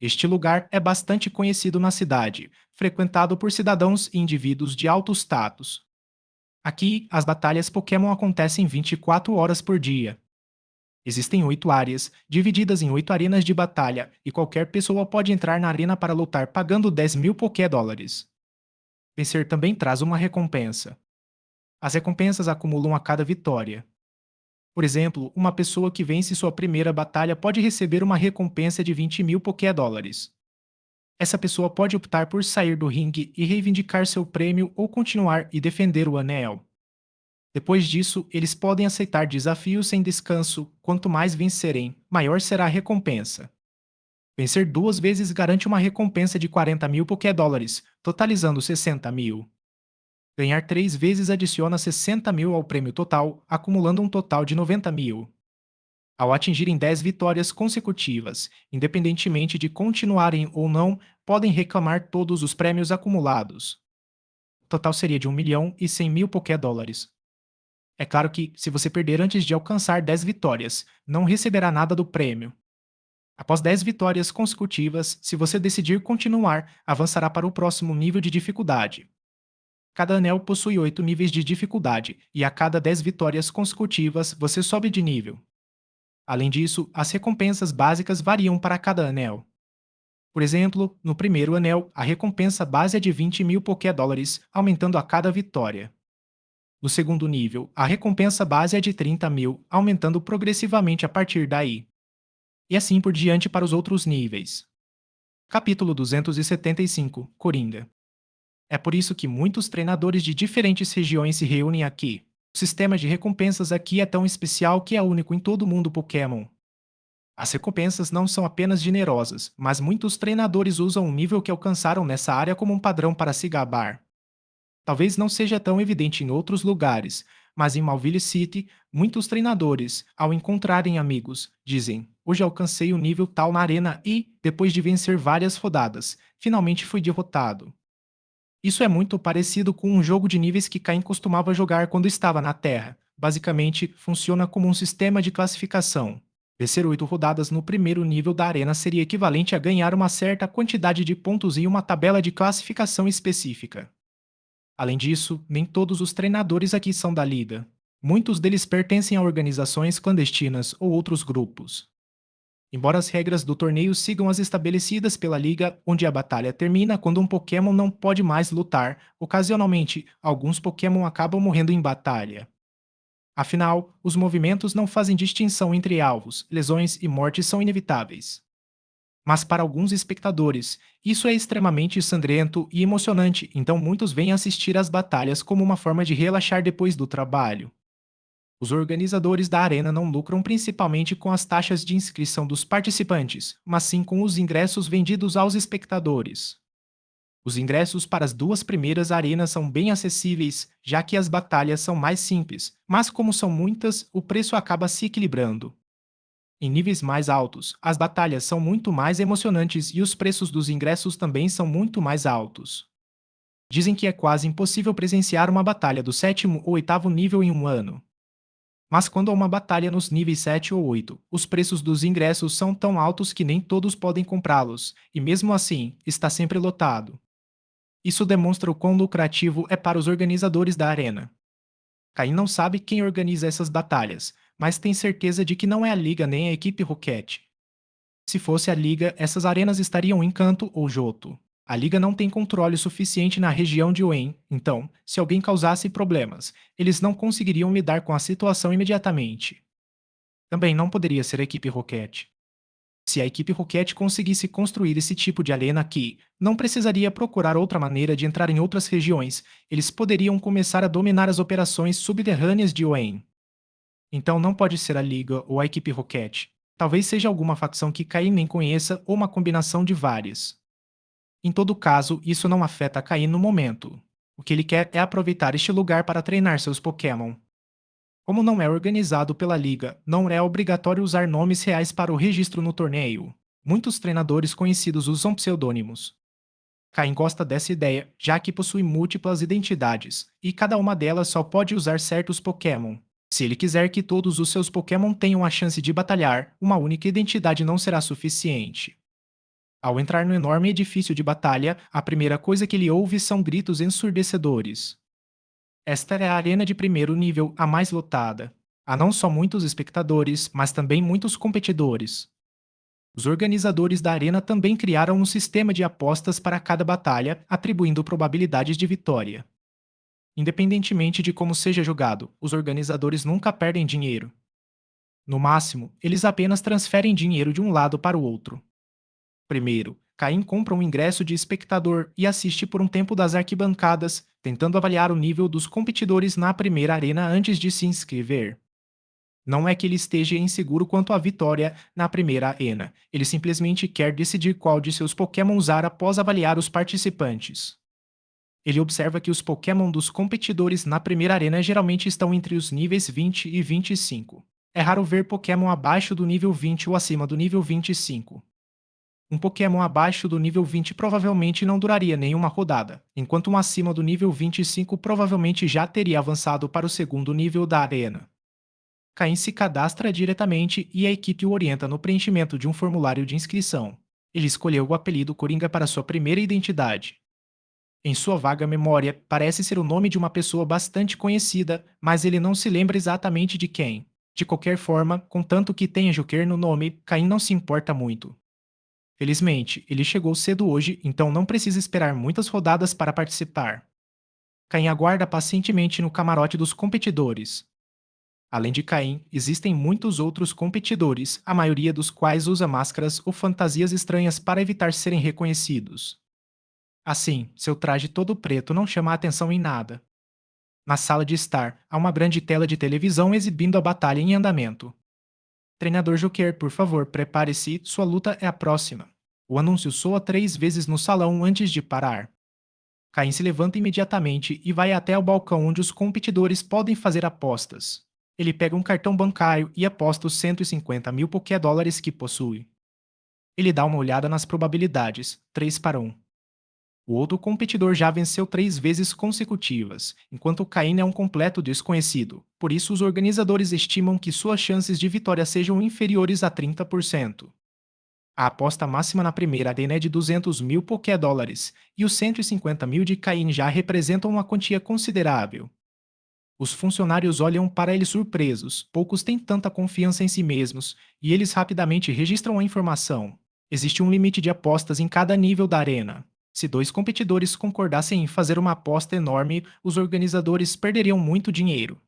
Este lugar é bastante conhecido na cidade, frequentado por cidadãos e indivíduos de alto status. Aqui, as batalhas Pokémon acontecem 24 horas por dia. Existem 8 áreas, divididas em 8 arenas de batalha, e qualquer pessoa pode entrar na arena para lutar pagando 10.000 Poké-dólares. Vencer também traz uma recompensa. As recompensas acumulam a cada vitória. Por exemplo, uma pessoa que vence sua primeira batalha pode receber uma recompensa de 20.000 Poké-dólares. Essa pessoa pode optar por sair do ringue e reivindicar seu prêmio ou continuar e defender o anel. Depois disso, eles podem aceitar desafios sem descanso. Quanto mais vencerem, maior será a recompensa. Vencer 2 vezes garante uma recompensa de 40.000 Poké-dólares, totalizando 60.000. Ganhar 3 vezes adiciona 60.000 ao prêmio total, acumulando um total de 90.000. Ao atingirem 10 vitórias consecutivas, independentemente de continuarem ou não, podem reclamar todos os prêmios acumulados. O total seria de 1.100.000 Poké-dólares. É claro que, se você perder antes de alcançar 10 vitórias, não receberá nada do prêmio. Após 10 vitórias consecutivas, se você decidir continuar, avançará para o próximo nível de dificuldade. Cada anel possui 8 níveis de dificuldade, e a cada 10 vitórias consecutivas você sobe de nível. Além disso, as recompensas básicas variam para cada anel. Por exemplo, no primeiro anel, a recompensa base é de 20.000 Poké-dólares, aumentando a cada vitória. No segundo nível, a recompensa base é de 30.000, aumentando progressivamente a partir daí. E assim por diante para os outros níveis. Capítulo 275 Coringa. É por isso que muitos treinadores de diferentes regiões se reúnem aqui. O sistema de recompensas aqui é tão especial que é único em todo o mundo Pokémon. As recompensas não são apenas generosas, mas muitos treinadores usam o nível que alcançaram nessa área como um padrão para se gabar. Talvez não seja tão evidente em outros lugares, mas em Malville City, muitos treinadores, ao encontrarem amigos, dizem: "Hoje alcancei o nível tal na arena e, depois de vencer várias rodadas, finalmente fui derrotado." Isso é muito parecido com um jogo de níveis que Caim costumava jogar quando estava na Terra. Basicamente, funciona como um sistema de classificação. Vencer 8 rodadas no primeiro nível da arena seria equivalente a ganhar uma certa quantidade de pontos em uma tabela de classificação específica. Além disso, nem todos os treinadores aqui são da Liga. Muitos deles pertencem a organizações clandestinas ou outros grupos. Embora as regras do torneio sigam as estabelecidas pela Liga, onde a batalha termina quando um Pokémon não pode mais lutar, ocasionalmente, alguns Pokémon acabam morrendo em batalha. Afinal, os movimentos não fazem distinção entre alvos, lesões e mortes são inevitáveis. Mas para alguns espectadores, isso é extremamente sangrento e emocionante, então muitos vêm assistir às batalhas como uma forma de relaxar depois do trabalho. Os organizadores da arena não lucram principalmente com as taxas de inscrição dos participantes, mas sim com os ingressos vendidos aos espectadores. Os ingressos para as 2 primeiras arenas são bem acessíveis, já que as batalhas são mais simples, mas como são muitas, o preço acaba se equilibrando. Em níveis mais altos, as batalhas são muito mais emocionantes e os preços dos ingressos também são muito mais altos. Dizem que é quase impossível presenciar uma batalha do sétimo ou oitavo nível em um ano. Mas quando há uma batalha nos níveis 7 ou 8, os preços dos ingressos são tão altos que nem todos podem comprá-los, e mesmo assim, está sempre lotado. Isso demonstra o quão lucrativo é para os organizadores da arena. Caim não sabe quem organiza essas batalhas, mas tem certeza de que não é a Liga nem a equipe Rocket. Se fosse a Liga, essas arenas estariam em Kanto ou Johto. A Liga não tem controle suficiente na região de Hoenn, então, se alguém causasse problemas, eles não conseguiriam lidar com a situação imediatamente. Também não poderia ser a equipe Rocket. Se a equipe Rocket conseguisse construir esse tipo de arena aqui, não precisaria procurar outra maneira de entrar em outras regiões, eles poderiam começar a dominar as operações subterrâneas de Hoenn. Então não pode ser a Liga ou a equipe Rocket. Talvez seja alguma facção que Caim nem conheça ou uma combinação de várias. Em todo caso, isso não afeta Caim no momento. O que ele quer é aproveitar este lugar para treinar seus Pokémon. Como não é organizado pela Liga, não é obrigatório usar nomes reais para o registro no torneio. Muitos treinadores conhecidos usam pseudônimos. Caim gosta dessa ideia, já que possui múltiplas identidades, e cada uma delas só pode usar certos Pokémon. Se ele quiser que todos os seus Pokémon tenham a chance de batalhar, uma única identidade não será suficiente. Ao entrar no enorme edifício de batalha, a primeira coisa que ele ouve são gritos ensurdecedores. Esta é a arena de primeiro nível, a mais lotada. Há não só muitos espectadores, mas também muitos competidores. Os organizadores da arena também criaram um sistema de apostas para cada batalha, atribuindo probabilidades de vitória. Independentemente de como seja jogado, os organizadores nunca perdem dinheiro. No máximo, eles apenas transferem dinheiro de um lado para o outro. Primeiro, Caim compra um ingresso de espectador e assiste por um tempo das arquibancadas, tentando avaliar o nível dos competidores na primeira arena antes de se inscrever. Não é que ele esteja inseguro quanto à vitória na primeira arena, ele simplesmente quer decidir qual de seus Pokémon usar após avaliar os participantes. Ele observa que os Pokémon dos competidores na primeira arena geralmente estão entre os níveis 20 e 25. É raro ver Pokémon abaixo do nível 20 ou acima do nível 25. Um Pokémon abaixo do nível 20 provavelmente não duraria nenhuma rodada, enquanto um acima do nível 25 provavelmente já teria avançado para o segundo nível da arena. Caim se cadastra diretamente e a equipe o orienta no preenchimento de um formulário de inscrição. Ele escolheu o apelido Coringa para sua primeira identidade. Em sua vaga memória, parece ser o nome de uma pessoa bastante conhecida, mas ele não se lembra exatamente de quem. De qualquer forma, contanto que tenha Joker no nome, Caim não se importa muito. Felizmente, ele chegou cedo hoje, então não precisa esperar muitas rodadas para participar. Caim aguarda pacientemente no camarote dos competidores. Além de Caim, existem muitos outros competidores, a maioria dos quais usa máscaras ou fantasias estranhas para evitar serem reconhecidos. Assim, seu traje todo preto não chama a atenção em nada. Na sala de estar, há uma grande tela de televisão exibindo a batalha em andamento. Treinador Joker, por favor, prepare-se, sua luta é a próxima. O anúncio soa 3 vezes no salão antes de parar. Caim se levanta imediatamente e vai até o balcão onde os competidores podem fazer apostas. Ele pega um cartão bancário e aposta os 150 mil Pokédólares que possui. Ele dá uma olhada nas probabilidades, 3 para 1. O outro competidor já venceu 3 vezes consecutivas, enquanto Caim é um completo desconhecido. Por isso, os organizadores estimam que suas chances de vitória sejam inferiores a 30%. A aposta máxima na primeira arena é de 200 mil Pokédólares, e os 150 mil de Caim já representam uma quantia considerável. Os funcionários olham para ele surpresos, poucos têm tanta confiança em si mesmos, e eles rapidamente registram a informação. Existe um limite de apostas em cada nível da arena. Se 2 competidores concordassem em fazer uma aposta enorme, os organizadores perderiam muito dinheiro.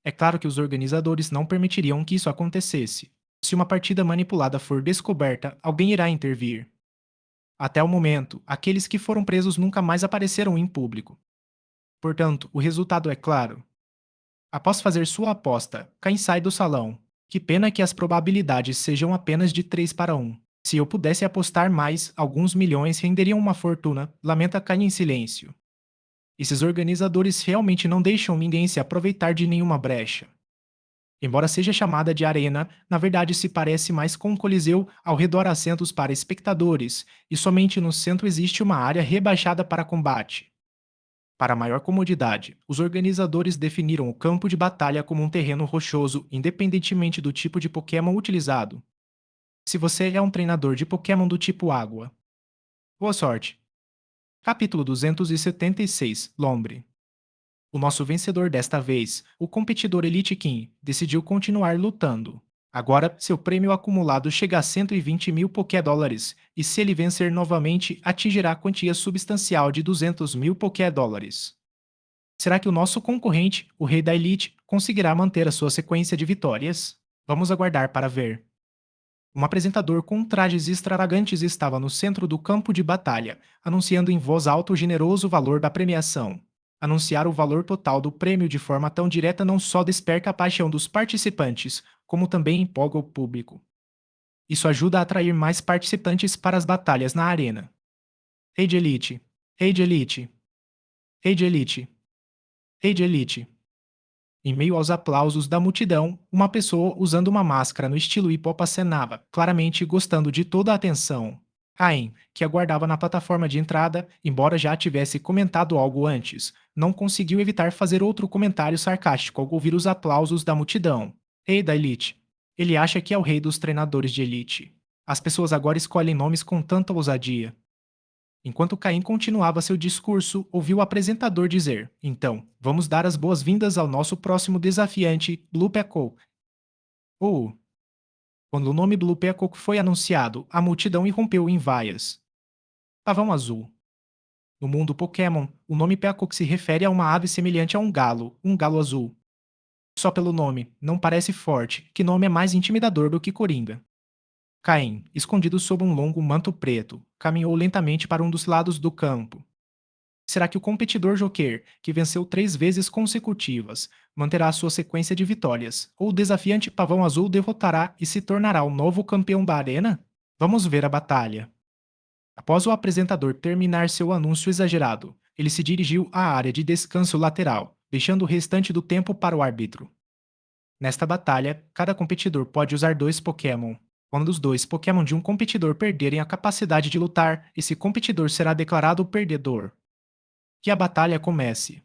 É claro que os organizadores não permitiriam que isso acontecesse. Se uma partida manipulada for descoberta, alguém irá intervir. Até o momento, aqueles que foram presos nunca mais apareceram em público. Portanto, o resultado é claro. Após fazer sua aposta, Cain sai do salão. Que pena que as probabilidades sejam apenas de 3 para 1. Se eu pudesse apostar mais, alguns milhões renderiam uma fortuna, lamenta Cain em silêncio. Esses organizadores realmente não deixam ninguém se aproveitar de nenhuma brecha. Embora seja chamada de arena, na verdade se parece mais com um coliseu ao redor assentos para espectadores, e somente no centro existe uma área rebaixada para combate. Para maior comodidade, os organizadores definiram o campo de batalha como um terreno rochoso, independentemente do tipo de Pokémon utilizado. Se você é um treinador de Pokémon do tipo Água. Boa sorte! Capítulo 276 Lombre. O nosso vencedor desta vez, o competidor Elite King, decidiu continuar lutando. Agora, seu prêmio acumulado chega a 120 mil Pokédólares, e se ele vencer novamente, atingirá a quantia substancial de 200 mil Pokédólares. Será que o nosso concorrente, o Rei da Elite, conseguirá manter a sua sequência de vitórias? Vamos aguardar para ver. Um apresentador com trajes extravagantes estava no centro do campo de batalha, anunciando em voz alta o generoso valor da premiação. Anunciar o valor total do prêmio de forma tão direta não só desperta a paixão dos participantes, como também empolga o público. Isso ajuda a atrair mais participantes para as batalhas na arena. Rei de Elite, Rei de Elite, Rei de Elite, Rei de Elite. Em meio aos aplausos da multidão, uma pessoa usando uma máscara no estilo hip-hop acenava, claramente gostando de toda a atenção. Cain, que aguardava na plataforma de entrada, embora já tivesse comentado algo antes, não conseguiu evitar fazer outro comentário sarcástico ao ouvir os aplausos da multidão. Rei da Elite. Ele acha que é o rei dos treinadores de elite. As pessoas agora escolhem nomes com tanta ousadia. Enquanto Caim continuava seu discurso, ouviu o apresentador dizer: Então, vamos dar as boas-vindas ao nosso próximo desafiante, Blue Peacock. Oh, quando o nome Blue Peacock foi anunciado, a multidão irrompeu em vaias. Pavão azul. No mundo Pokémon, o nome Peacock se refere a uma ave semelhante a um galo azul. Só pelo nome, não parece forte, que nome é mais intimidador do que Coringa. Caim, escondido sob um longo manto preto, caminhou lentamente para um dos lados do campo. Será que o competidor Joker, que venceu 3 vezes consecutivas, manterá sua sequência de vitórias, ou o desafiante Pavão Azul derrotará e se tornará o novo campeão da arena? Vamos ver a batalha. Após o apresentador terminar seu anúncio exagerado, ele se dirigiu à área de descanso lateral, deixando o restante do tempo para o árbitro. Nesta batalha, cada competidor pode usar 2 Pokémon. Quando os 2 Pokémon de um competidor perderem a capacidade de lutar, esse competidor será declarado perdedor. Que a batalha comece.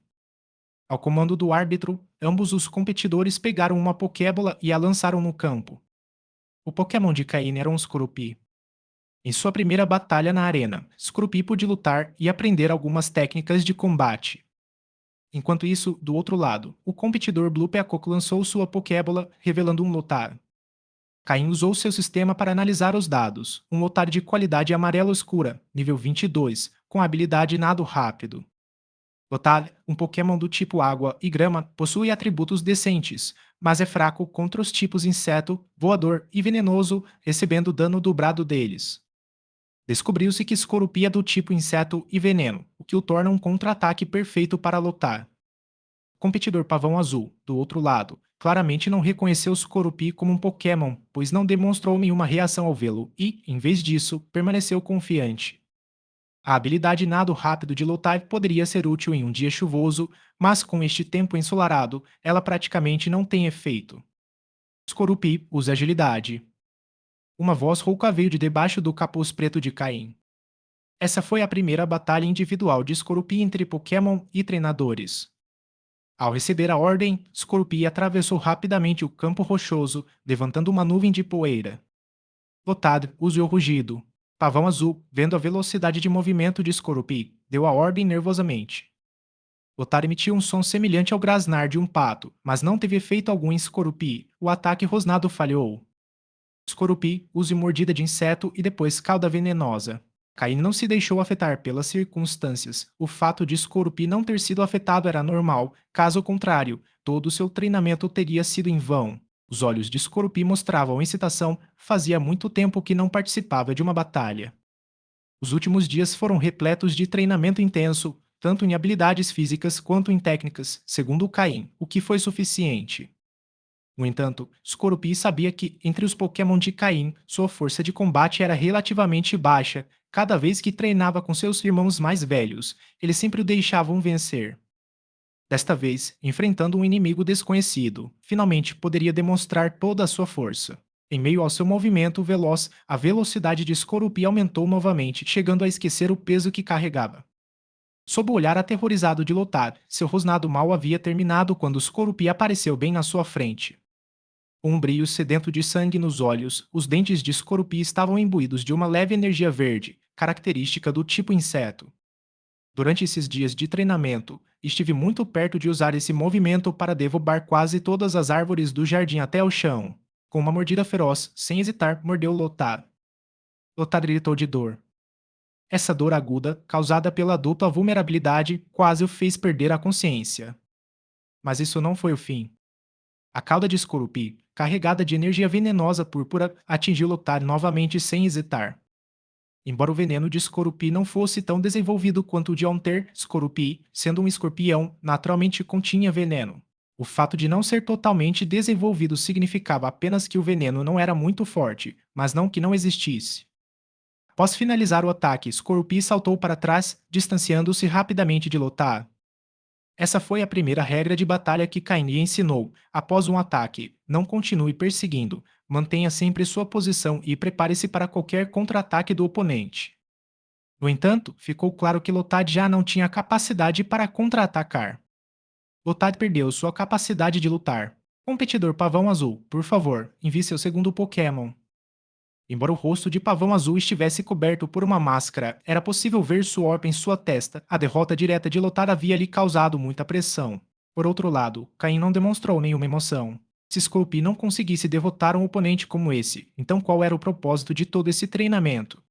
Ao comando do árbitro, ambos os competidores pegaram uma Pokébola e a lançaram no campo. O Pokémon de Caine era um Scorupi. Em sua primeira batalha na arena, Scorupi pôde lutar e aprender algumas técnicas de combate. Enquanto isso, do outro lado, o competidor Blue Peacock lançou sua Pokébola, revelando um Lotar. Caim usou seu sistema para analisar os dados, um Lotar de qualidade amarelo escura, nível 22, com a habilidade Nado Rápido. Lotar, um Pokémon do tipo Água e Grama, possui atributos decentes, mas é fraco contra os tipos Inseto, Voador e Venenoso, recebendo dano dobrado deles. Descobriu-se que Scorupi é do tipo Inseto e Veneno, o que o torna um contra-ataque perfeito para Lotar. O competidor Pavão Azul, do outro lado, claramente não reconheceu Scorupi como um Pokémon, pois não demonstrou nenhuma reação ao vê-lo e, em vez disso, permaneceu confiante. A habilidade nado rápido de Lotai poderia ser útil em um dia chuvoso, mas com este tempo ensolarado, ela praticamente não tem efeito. Scorupi usa agilidade. Uma voz rouca veio de debaixo do capuz preto de Caim. Essa foi a primeira batalha individual de Scorupi entre Pokémon e treinadores. Ao receber a ordem, Scorupi atravessou rapidamente o campo rochoso, levantando uma nuvem de poeira. Lotad usou o rugido. Pavão Azul, vendo a velocidade de movimento de Scorupi, deu a ordem nervosamente. Lotad emitiu um som semelhante ao grasnar de um pato, mas não teve efeito algum em Scorupi. O ataque rosnado falhou. Scorupi use mordida de inseto e depois cauda venenosa. Caim não se deixou afetar pelas circunstâncias. O fato de Scorupi não ter sido afetado era normal, caso contrário, todo o seu treinamento teria sido em vão. Os olhos de Scorupi mostravam excitação, fazia muito tempo que não participava de uma batalha. Os últimos dias foram repletos de treinamento intenso, tanto em habilidades físicas quanto em técnicas, segundo Caim, o que foi suficiente. No entanto, Scorupi sabia que, entre os Pokémon de Caim, sua força de combate era relativamente baixa. Cada vez que treinava com seus irmãos mais velhos, eles sempre o deixavam vencer. Desta vez, enfrentando um inimigo desconhecido, finalmente poderia demonstrar toda a sua força. Em meio ao seu movimento veloz, a velocidade de Scorupi aumentou novamente, chegando a esquecer o peso que carregava. Sob o olhar aterrorizado de Lotar, seu rosnado mal havia terminado quando Scorupi apareceu bem na sua frente. Com um brilho sedento de sangue nos olhos, os dentes de Scorupi estavam imbuídos de uma leve energia verde, característica do tipo inseto. Durante esses dias de treinamento, estive muito perto de usar esse movimento para derrubar quase todas as árvores do jardim até o chão. Com uma mordida feroz, sem hesitar, mordeu Lotar. Lotar gritou de dor. Essa dor aguda, causada pela dupla vulnerabilidade, quase o fez perder a consciência. Mas isso não foi o fim. A cauda de Scorupi, carregada de energia venenosa púrpura, atingiu Lotar novamente sem hesitar. Embora o veneno de Scorupi não fosse tão desenvolvido quanto o de Haunter, Scorupi, sendo um escorpião, naturalmente continha veneno. O fato de não ser totalmente desenvolvido significava apenas que o veneno não era muito forte, mas não que não existisse. Após finalizar o ataque, Scorupi saltou para trás, distanciando-se rapidamente de Lotar. Essa foi a primeira regra de batalha que Kaini ensinou. Após um ataque, não continue perseguindo. Mantenha sempre sua posição e prepare-se para qualquer contra-ataque do oponente. No entanto, ficou claro que Lotad já não tinha capacidade para contra-atacar. Lotad perdeu sua capacidade de lutar. Competidor Pavão Azul, por favor, envie seu segundo Pokémon. Embora o rosto de Pavão Azul estivesse coberto por uma máscara, era possível ver suor em sua testa. A derrota direta de Lothar havia lhe causado muita pressão. Por outro lado, Caim não demonstrou nenhuma emoção. Se Scorpion não conseguisse derrotar um oponente como esse, então qual era o propósito de todo esse treinamento?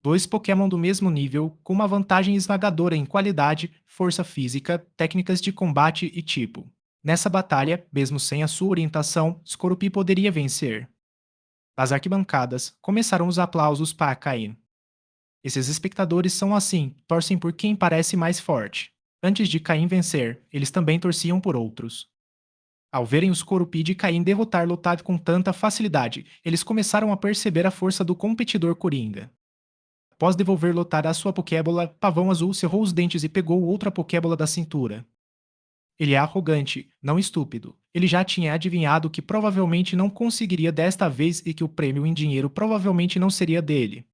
Dois Pokémon do mesmo nível, com uma vantagem esmagadora em qualidade, força física, técnicas de combate e tipo. Nessa batalha, mesmo sem a sua orientação, Scorpion poderia vencer. Das arquibancadas, começaram os aplausos para Caim. Esses espectadores são assim, torcem por quem parece mais forte. Antes de Caim vencer, eles também torciam por outros. Ao verem os Coruppi de Caim derrotar Lothar com tanta facilidade, eles começaram a perceber a força do competidor Coringa. Após devolver Lothar a sua Pokébola, Pavão Azul cerrou os dentes e pegou outra Pokébola da cintura. Ele é arrogante, não estúpido. Ele já tinha adivinhado que provavelmente não conseguiria desta vez e que o prêmio em dinheiro provavelmente não seria dele.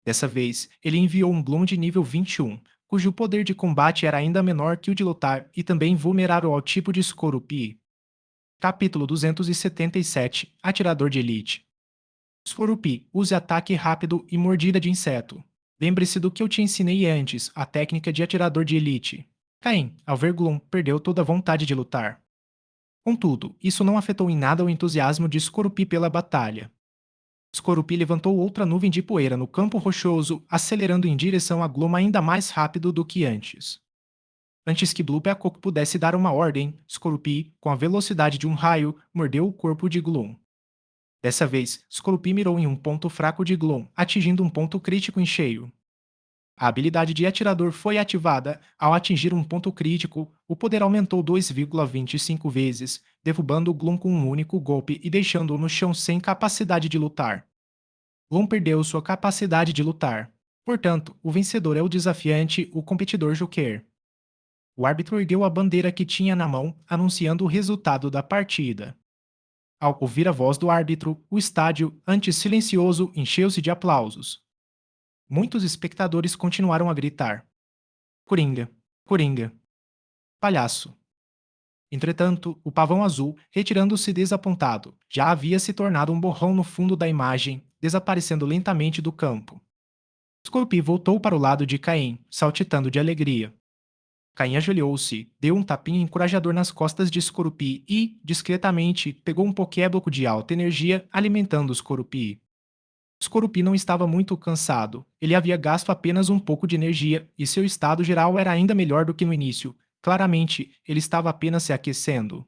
Dessa vez, ele enviou um Gloom de nível 21, cujo poder de combate era ainda menor que o de Lothar e também vulnerável ao tipo de Scoruppi. Capítulo 277 Atirador de Elite. Scoruppi, use ataque rápido e mordida de inseto. Lembre-se do que eu te ensinei antes, a técnica de atirador de elite. Caim, ao ver Gloom, perdeu toda a vontade de lutar. Contudo, isso não afetou em nada o entusiasmo de Scoruppi pela batalha. Scoruppi levantou outra nuvem de poeira no campo rochoso, acelerando em direção a Gloom ainda mais rápido do que antes. Antes que Blue Peacock pudesse dar uma ordem, Scoruppi, com a velocidade de um raio, mordeu o corpo de Gloom. Dessa vez, Scoruppi mirou em um ponto fraco de Gloom, atingindo um ponto crítico em cheio. A habilidade de atirador foi ativada. Ao atingir um ponto crítico, o poder aumentou 2,25 vezes, derrubando Gloom com um único golpe e deixando-o no chão sem capacidade de lutar. Gloom perdeu sua capacidade de lutar. Portanto, o vencedor é o desafiante, o competidor Joker. O árbitro ergueu a bandeira que tinha na mão, anunciando o resultado da partida. Ao ouvir a voz do árbitro, o estádio, antes silencioso, encheu-se de aplausos. Muitos espectadores continuaram a gritar: Coringa, Coringa, palhaço. Entretanto, o Pavão Azul, retirando-se desapontado, já havia se tornado um borrão no fundo da imagem, desaparecendo lentamente do campo. Scorpion voltou para o lado de Caim, saltitando de alegria. Caim ajoelhou-se, deu um tapinha encorajador nas costas de Scorpion e, discretamente, pegou um pokébloco de alta energia, alimentando Scorpion. Scoruppi não estava muito cansado. Ele havia gasto apenas um pouco de energia e seu estado geral era ainda melhor do que no início. Claramente, ele estava apenas se aquecendo.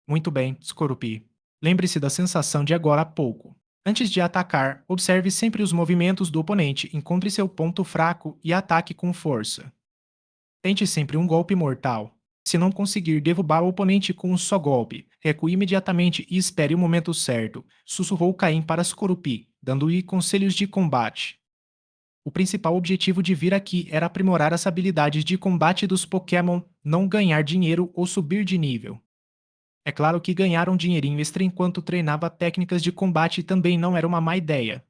Muito bem, Scoruppi. Lembre-se da sensação de agora há pouco. Antes de atacar, observe sempre os movimentos do oponente, encontre seu ponto fraco e ataque com força. Tente sempre um golpe mortal. Se não conseguir derrubar o oponente com um só golpe, recue imediatamente e espere o momento certo, sussurrou Caim para Scoruppi, dando-lhe conselhos de combate. O principal objetivo de vir aqui era aprimorar as habilidades de combate dos Pokémon, não ganhar dinheiro ou subir de nível. É claro que ganhar um dinheirinho extra enquanto treinava técnicas de combate também não era uma má ideia.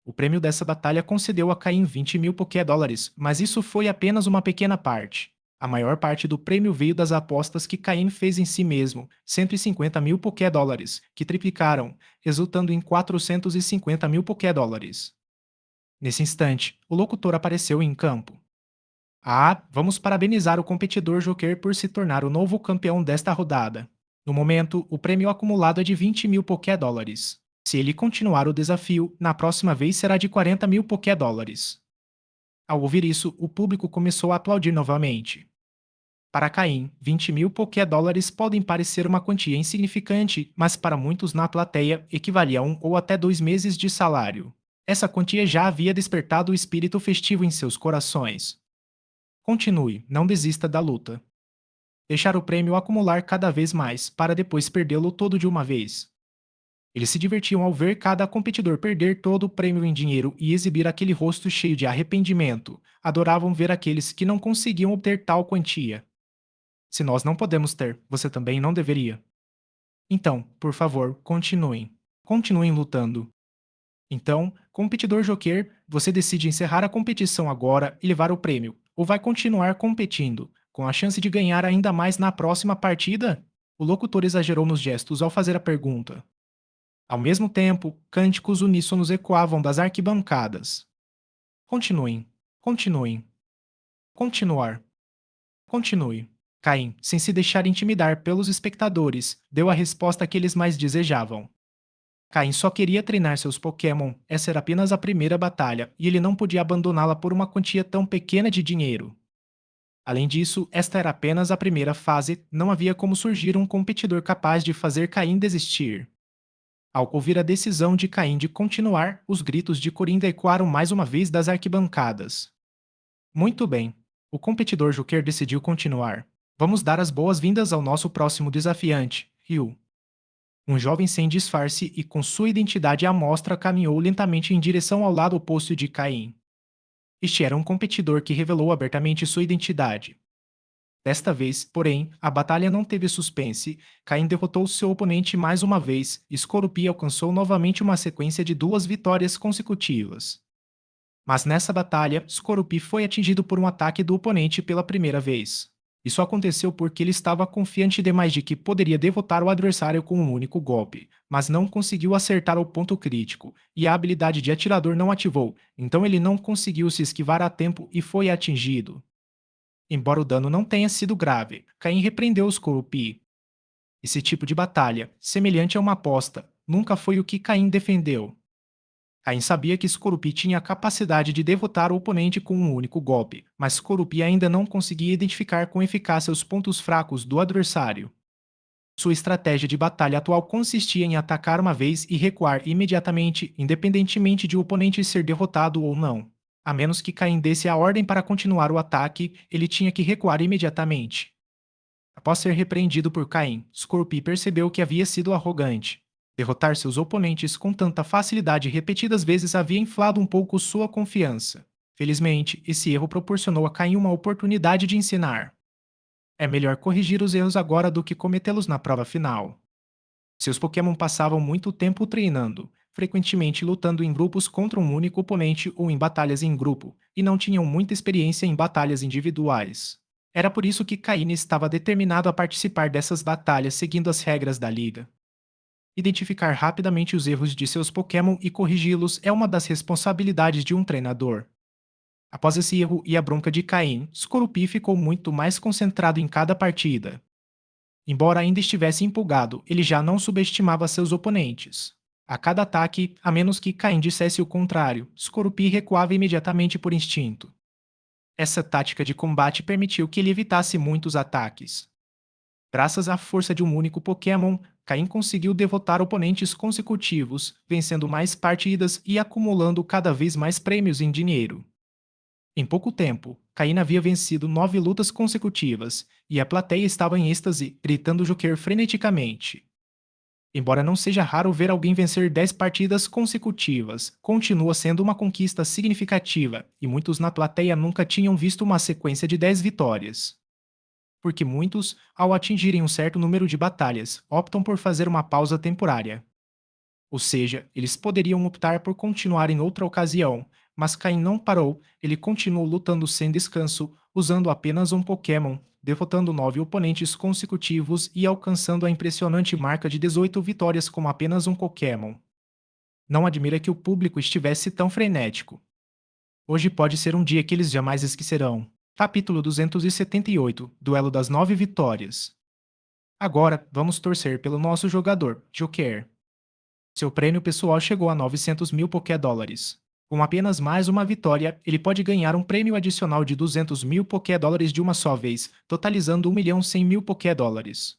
O prêmio dessa batalha concedeu a Caim 20 mil Pokédólares, mas isso foi apenas uma pequena parte. A maior parte do prêmio veio das apostas que Caim fez em si mesmo, 150 mil Pokédólares, que triplicaram, resultando em 450 mil Pokédólares. Nesse instante, o locutor apareceu em campo. Ah, vamos parabenizar o competidor Joker por se tornar o novo campeão desta rodada. No momento, o prêmio acumulado é de 20 mil Pokédólares. Se ele continuar o desafio, na próxima vez será de 40 mil Pokédólares. Ao ouvir isso, o público começou a aplaudir novamente. Para Caim, 20 mil Pokédólares podem parecer uma quantia insignificante, mas para muitos na plateia equivalia a 1 ou até 2 meses de salário. Essa quantia já havia despertado o espírito festivo em seus corações. Continue, não desista da luta. Deixar o prêmio acumular cada vez mais, para depois perdê-lo todo de uma vez. Eles se divertiam ao ver cada competidor perder todo o prêmio em dinheiro e exibir aquele rosto cheio de arrependimento. Adoravam ver aqueles que não conseguiam obter tal quantia. Se nós não podemos ter, você também não deveria. Então, por favor, continuem. Continuem lutando. Então, competidor Joker, você decide encerrar a competição agora e levar o prêmio, ou vai continuar competindo, com a chance de ganhar ainda mais na próxima partida? O locutor exagerou nos gestos ao fazer a pergunta. Ao mesmo tempo, cânticos uníssonos ecoavam das arquibancadas. Continuem, continuem, continuar, continue. Caim, sem se deixar intimidar pelos espectadores, deu a resposta que eles mais desejavam. Caim só queria treinar seus Pokémon, essa era apenas a primeira batalha, e ele não podia abandoná-la por uma quantia tão pequena de dinheiro. Além disso, esta era apenas a primeira fase, não havia como surgir um competidor capaz de fazer Caim desistir. Ao ouvir a decisão de Caim de continuar, os gritos de Coringa ecoaram mais uma vez das arquibancadas. Muito bem. O competidor Joker decidiu continuar. Vamos dar as boas-vindas ao nosso próximo desafiante, Ryu. Um jovem sem disfarce e com sua identidade à mostra caminhou lentamente em direção ao lado oposto de Caim. Este era um competidor que revelou abertamente sua identidade. Desta vez, porém, a batalha não teve suspense. Caim derrotou seu oponente mais uma vez e Skorupi alcançou novamente uma sequência de 2 vitórias consecutivas. Mas nessa batalha, Skorupi foi atingido por um ataque do oponente pela primeira vez. Isso aconteceu porque ele estava confiante demais de que poderia derrotar o adversário com um único golpe, mas não conseguiu acertar o ponto crítico, e a habilidade de atirador não ativou, então ele não conseguiu se esquivar a tempo e foi atingido. Embora o dano não tenha sido grave, Caim repreendeu os Skorupi. Esse tipo de batalha, semelhante a uma aposta, nunca foi o que Caim defendeu. Caim sabia que Skorupi tinha a capacidade de derrotar o oponente com um único golpe, mas Skorupi ainda não conseguia identificar com eficácia os pontos fracos do adversário. Sua estratégia de batalha atual consistia em atacar uma vez e recuar imediatamente, independentemente de o oponente ser derrotado ou não. A menos que Caim desse a ordem para continuar o ataque, ele tinha que recuar imediatamente. Após ser repreendido por Caim, Skorupi percebeu que havia sido arrogante. Derrotar seus oponentes com tanta facilidade repetidas vezes havia inflado um pouco sua confiança. Felizmente, esse erro proporcionou a Caim uma oportunidade de ensinar. É melhor corrigir os erros agora do que cometê-los na prova final. Seus Pokémon passavam muito tempo treinando, frequentemente lutando em grupos contra um único oponente ou em batalhas em grupo, e não tinham muita experiência em batalhas individuais. Era por isso que Caine estava determinado a participar dessas batalhas seguindo as regras da liga. Identificar rapidamente os erros de seus Pokémon e corrigi-los é uma das responsabilidades de um treinador. Após esse erro e a bronca de Caim, Skorupi ficou muito mais concentrado em cada partida. Embora ainda estivesse empolgado, ele já não subestimava seus oponentes. A cada ataque, a menos que Caim dissesse o contrário, Skorupi recuava imediatamente por instinto. Essa tática de combate permitiu que ele evitasse muitos ataques. Graças à força de um único Pokémon, Caim conseguiu derrotar oponentes consecutivos, vencendo mais partidas e acumulando cada vez mais prêmios em dinheiro. Em pouco tempo, Caim havia vencido 9 lutas consecutivas, e a plateia estava em êxtase, gritando Joker freneticamente. Embora não seja raro ver alguém vencer 10 partidas consecutivas, continua sendo uma conquista significativa, e muitos na plateia nunca tinham visto uma sequência de 10 vitórias. Porque muitos, ao atingirem um certo número de batalhas, optam por fazer uma pausa temporária. Ou seja, eles poderiam optar por continuar em outra ocasião, mas Caim não parou, ele continuou lutando sem descanso, usando apenas um Pokémon, derrotando 9 oponentes consecutivos e alcançando a impressionante marca de 18 vitórias com apenas um Pokémon. Não admira que o público estivesse tão frenético. Hoje pode ser um dia que eles jamais esquecerão. Capítulo 278 Duelo das 9 vitórias. Agora, vamos torcer pelo nosso jogador, Joker. Seu prêmio pessoal chegou a 900 mil Pokédólares. Com apenas mais uma vitória, ele pode ganhar um prêmio adicional de 200 mil Pokédólares de uma só vez, totalizando 1.100.000 Pokédólares.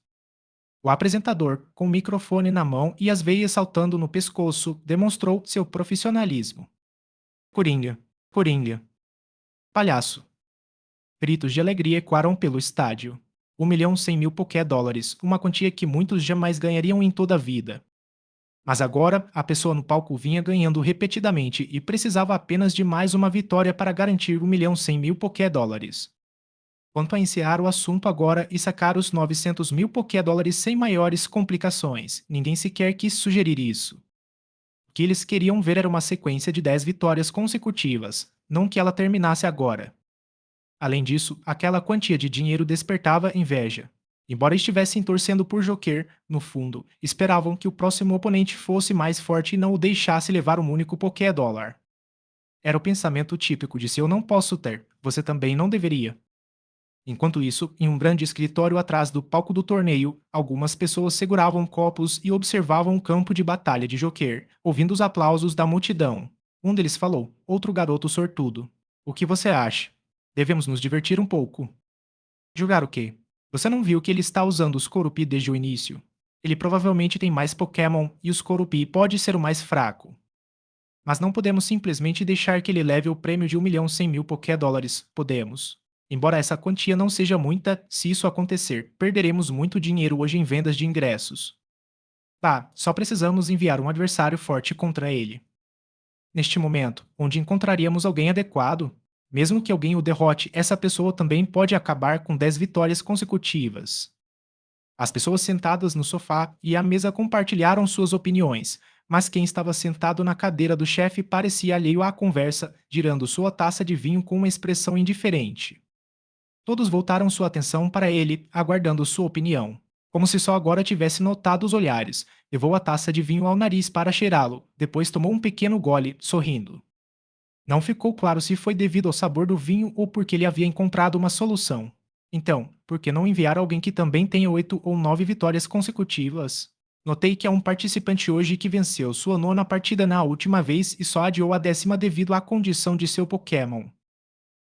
O apresentador, com o microfone na mão e as veias saltando no pescoço, demonstrou seu profissionalismo. Coringa, Coringa. Palhaço. Gritos de alegria ecoaram pelo estádio. 1.100.000 Pokédólares, uma quantia que muitos jamais ganhariam em toda a vida. Mas agora, a pessoa no palco vinha ganhando repetidamente e precisava apenas de mais uma vitória para garantir 1.100.000 Pokédólares. Quanto a encerrar o assunto agora e sacar os 900 mil Pokédólares sem maiores complicações, ninguém sequer quis sugerir isso. O que eles queriam ver era uma sequência de 10 vitórias consecutivas, não que ela terminasse agora. Além disso, aquela quantia de dinheiro despertava inveja. Embora estivessem torcendo por Joker, no fundo, esperavam que o próximo oponente fosse mais forte e não o deixasse levar um único Poké-Dólar. Era o pensamento típico de se eu não posso ter, você também não deveria. Enquanto isso, em um grande escritório atrás do palco do torneio, algumas pessoas seguravam copos e observavam o campo de batalha de Joker, ouvindo os aplausos da multidão. Um deles falou, outro garoto sortudo. O que você acha? Devemos nos divertir um pouco. Jogar o quê? Você não viu que ele está usando os Corupi desde o início? Ele provavelmente tem mais Pokémon e os Corupi pode ser o mais fraco. Mas não podemos simplesmente deixar que ele leve o prêmio de 1.100.000 Poké-Dólares. Podemos. Embora essa quantia não seja muita, se isso acontecer, perderemos muito dinheiro hoje em vendas de ingressos. Tá, só precisamos enviar um adversário forte contra ele. Neste momento, onde encontraríamos alguém adequado? Mesmo que alguém o derrote, essa pessoa também pode acabar com 10 vitórias consecutivas. As pessoas sentadas no sofá e à mesa compartilharam suas opiniões, mas quem estava sentado na cadeira do chefe parecia alheio à conversa, girando sua taça de vinho com uma expressão indiferente. Todos voltaram sua atenção para ele, aguardando sua opinião. Como se só agora tivesse notado os olhares, levou a taça de vinho ao nariz para cheirá-lo, depois tomou um pequeno gole, sorrindo. Não ficou claro se foi devido ao sabor do vinho ou porque ele havia encontrado uma solução. Então, por que não enviar alguém que também tenha 8 ou 9 vitórias consecutivas? Notei que há um participante hoje que venceu sua nona partida na última vez e só adiou a 10ª devido à condição de seu Pokémon.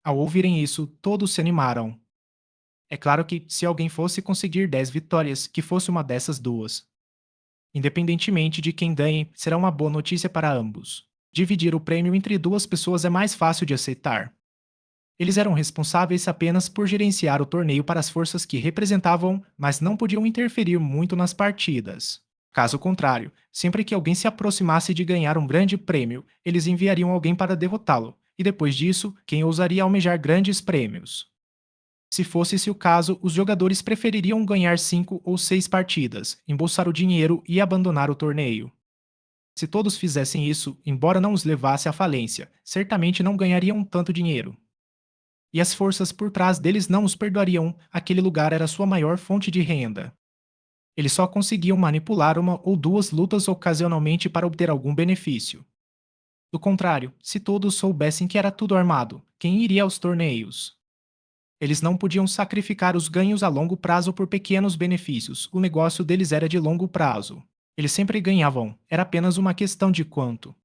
Ao ouvirem isso, todos se animaram. É claro que, se alguém fosse conseguir 10 vitórias, que fosse uma dessas duas. Independentemente de quem ganhe, será uma boa notícia para ambos. Dividir o prêmio entre duas pessoas é mais fácil de aceitar. Eles eram responsáveis apenas por gerenciar o torneio para as forças que representavam, mas não podiam interferir muito nas partidas. Caso contrário, sempre que alguém se aproximasse de ganhar um grande prêmio, eles enviariam alguém para derrotá-lo, e depois disso, quem ousaria almejar grandes prêmios. Se fosse esse o caso, os jogadores prefeririam ganhar 5 ou 6 partidas, embolsar o dinheiro e abandonar o torneio. Se todos fizessem isso, embora não os levasse à falência, certamente não ganhariam tanto dinheiro. E as forças por trás deles não os perdoariam, aquele lugar era sua maior fonte de renda. Eles só conseguiam manipular uma ou duas lutas ocasionalmente para obter algum benefício. Do contrário, se todos soubessem que era tudo armado, quem iria aos torneios? Eles não podiam sacrificar os ganhos a longo prazo por pequenos benefícios, o negócio deles era de longo prazo. Eles sempre ganhavam, era apenas uma questão de quanto.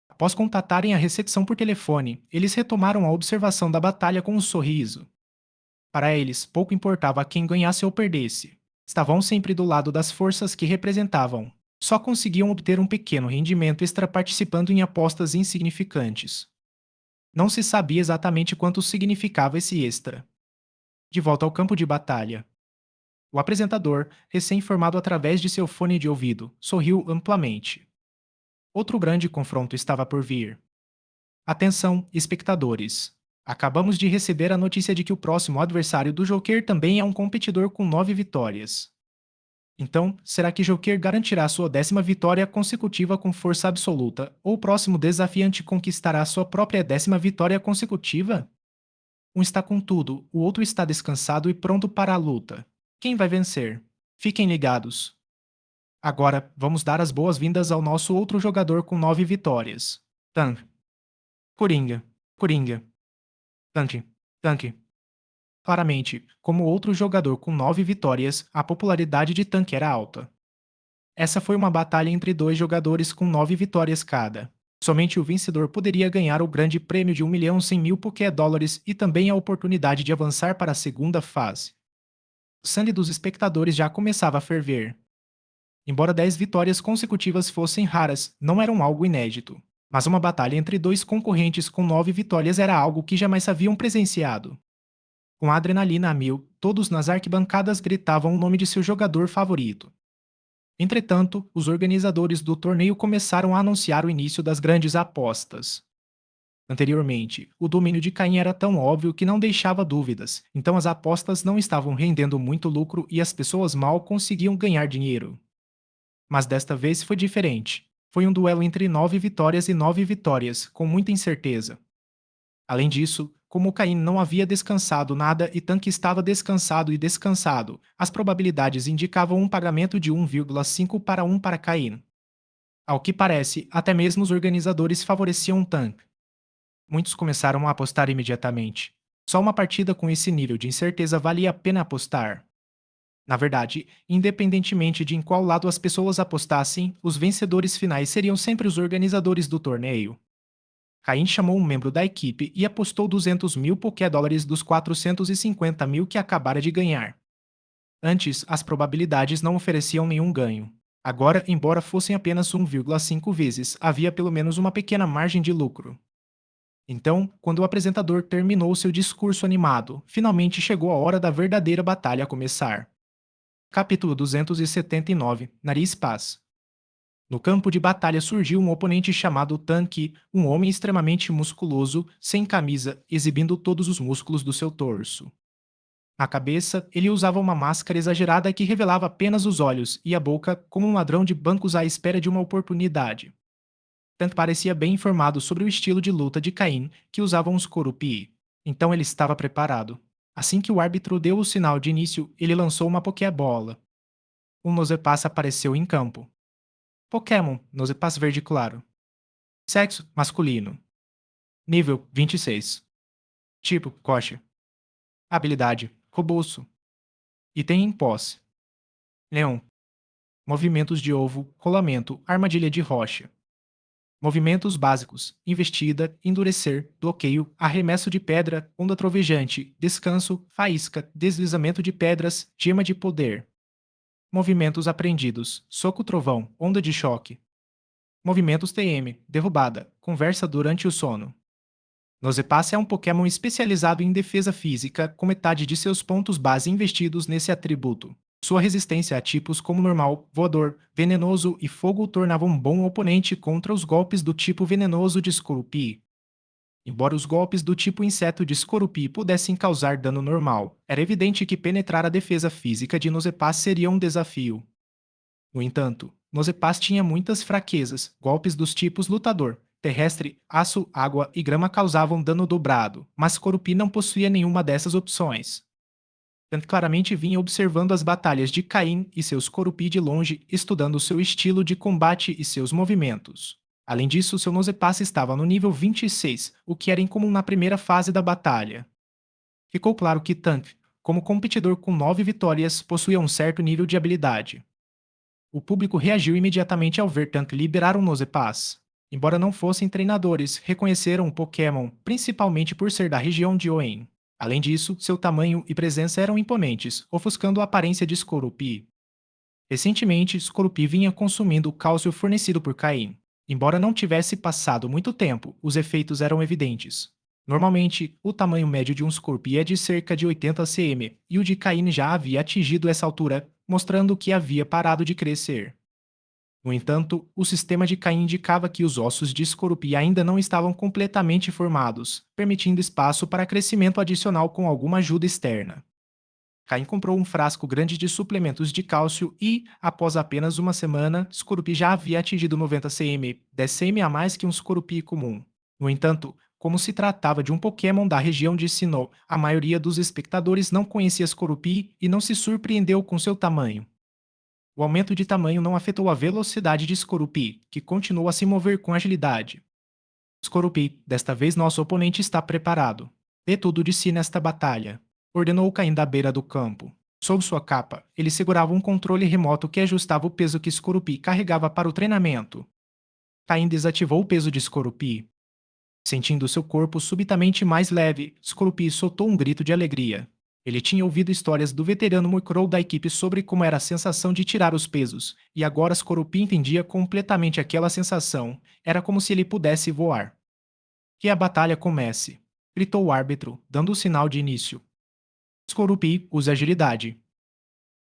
Após contatarem a recepção por telefone, eles retomaram a observação da batalha com um sorriso. Para eles, pouco importava quem ganhasse ou perdesse. Estavam sempre do lado das forças que representavam. Só conseguiam obter um pequeno rendimento extra participando em apostas insignificantes. Não se sabia exatamente quanto significava esse extra. De volta ao campo de batalha. O apresentador, recém-formado através de seu fone de ouvido, sorriu amplamente. Outro grande confronto estava por vir. Atenção, espectadores! Acabamos de receber a notícia de que o próximo adversário do Joker também é um competidor com 9 vitórias. Então, será que Joker garantirá sua 10ª vitória consecutiva com força absoluta, ou o próximo desafiante conquistará sua própria 10ª vitória consecutiva? Um está com tudo, o outro está descansado e pronto para a luta. Quem vai vencer? Fiquem ligados. Agora, vamos dar as boas-vindas ao nosso outro jogador com 9 vitórias. Tank. Coringa. Coringa. Tanque. Tanque. Claramente, como outro jogador com 9 vitórias, a popularidade de Tanque era alta. Essa foi uma batalha entre dois jogadores com 9 vitórias cada. Somente o vencedor poderia ganhar o grande prêmio de 1.100.000 Poké-Dólares e também a oportunidade de avançar para a segunda fase. O sangue dos espectadores já começava a ferver. Embora 10 vitórias consecutivas fossem raras, não eram algo inédito. Mas uma batalha entre dois concorrentes com 9 vitórias era algo que jamais haviam presenciado. Com a adrenalina a mil, todos nas arquibancadas gritavam o nome de seu jogador favorito. Entretanto, os organizadores do torneio começaram a anunciar o início das grandes apostas. Anteriormente, o domínio de Caim era tão óbvio que não deixava dúvidas, então as apostas não estavam rendendo muito lucro e as pessoas mal conseguiam ganhar dinheiro. Mas desta vez foi diferente. Foi um duelo entre 9 vitórias e 9 vitórias, com muita incerteza. Além disso, como Caim não havia descansado nada e Tanque estava descansado e descansado, as probabilidades indicavam um pagamento de 1,5 para 1 para Caim. Ao que parece, até mesmo os organizadores favoreciam Tanque. Muitos começaram a apostar imediatamente. Só uma partida com esse nível de incerteza valia a pena apostar. Na verdade, independentemente de em qual lado as pessoas apostassem, os vencedores finais seriam sempre os organizadores do torneio. Caim chamou um membro da equipe e apostou 200 mil Poké-dólares dos 450 mil que acabara de ganhar. Antes, as probabilidades não ofereciam nenhum ganho. Agora, embora fossem apenas 1,5 vezes, havia pelo menos uma pequena margem de lucro. Então, quando o apresentador terminou seu discurso animado, finalmente chegou a hora da verdadeira batalha começar. Capítulo 279 Nariz Paz. No campo de batalha surgiu um oponente chamado Tanque, um homem extremamente musculoso, sem camisa, exibindo todos os músculos do seu torso. Na cabeça, ele usava uma máscara exagerada que revelava apenas os olhos e a boca, como um ladrão de bancos à espera de uma oportunidade. Tanque parecia bem informado sobre o estilo de luta de Caim, que usavam os Corupii. Então ele estava preparado. Assim que o árbitro deu o sinal de início, ele lançou uma Pokébola. Um Nosepass apareceu em campo. Pokémon, Nosepass verde claro. Sexo, masculino. Nível, 26. Tipo, coche. Habilidade, robusto. Item em posse. Leão. Movimentos de ovo, rolamento, armadilha de rocha. Movimentos básicos: investida, endurecer, bloqueio, arremesso de pedra, onda trovejante, descanso, faísca, deslizamento de pedras, gema de poder. Movimentos aprendidos: soco trovão, onda de choque. Movimentos TM, derrubada, conversa durante o sono. Nosepass é um Pokémon especializado em defesa física, com metade de seus pontos base investidos nesse atributo. Sua resistência a tipos como normal, voador, venenoso e fogo o tornava um bom oponente contra os golpes do tipo venenoso de Scorupi. Embora os golpes do tipo inseto de Scorupi pudessem causar dano normal, era evidente que penetrar a defesa física de Nosepass seria um desafio. No entanto, Nosepass tinha muitas fraquezas. Golpes dos tipos lutador, terrestre, aço, água e grama causavam dano dobrado, mas Corupi não possuía nenhuma dessas opções. Tanto claramente vinha observando as batalhas de Caim e seus Corupi de longe, estudando seu estilo de combate e seus movimentos. Além disso, seu Nosepass estava no nível 26, o que era incomum na primeira fase da batalha. Ficou claro que Tank, como competidor com 9 vitórias, possuía um certo nível de habilidade. O público reagiu imediatamente ao ver Tank liberar um Nosepass. Embora não fossem treinadores, reconheceram o Pokémon, principalmente por ser da região de Hoenn. Além disso, seu tamanho e presença eram imponentes, ofuscando a aparência de Skorupi. Recentemente, Skorupi vinha consumindo o cálcio fornecido por Caim. Embora não tivesse passado muito tempo, os efeitos eram evidentes. Normalmente, o tamanho médio de um Scorpi é de cerca de 80 cm, e o de Caim já havia atingido essa altura, mostrando que havia parado de crescer. No entanto, o sistema de Caim indicava que os ossos de Scorpi ainda não estavam completamente formados, permitindo espaço para crescimento adicional com alguma ajuda externa. Caim comprou um frasco grande de suplementos de cálcio e, após apenas uma semana, Skorupi já havia atingido 90 cm, 10 cm a mais que um Skorupi comum. No entanto, como se tratava de um Pokémon da região de Sinnoh, a maioria dos espectadores não conhecia Skorupi e não se surpreendeu com seu tamanho. O aumento de tamanho não afetou a velocidade de Skorupi, que continuou a se mover com agilidade. Skorupi, desta vez nosso oponente está preparado. Dê tudo de si nesta batalha, ordenou Caim da beira do campo. Sob sua capa, ele segurava um controle remoto que ajustava o peso que Skorupi carregava para o treinamento. Caim desativou o peso de Skorupi. Sentindo seu corpo subitamente mais leve, Skorupi soltou um grito de alegria. Ele tinha ouvido histórias do veterano Murkrow da equipe sobre como era a sensação de tirar os pesos, e agora Skorupi entendia completamente aquela sensação. Era como se ele pudesse voar. Que a batalha comece, gritou o árbitro, dando o sinal de início. Skorupi use agilidade.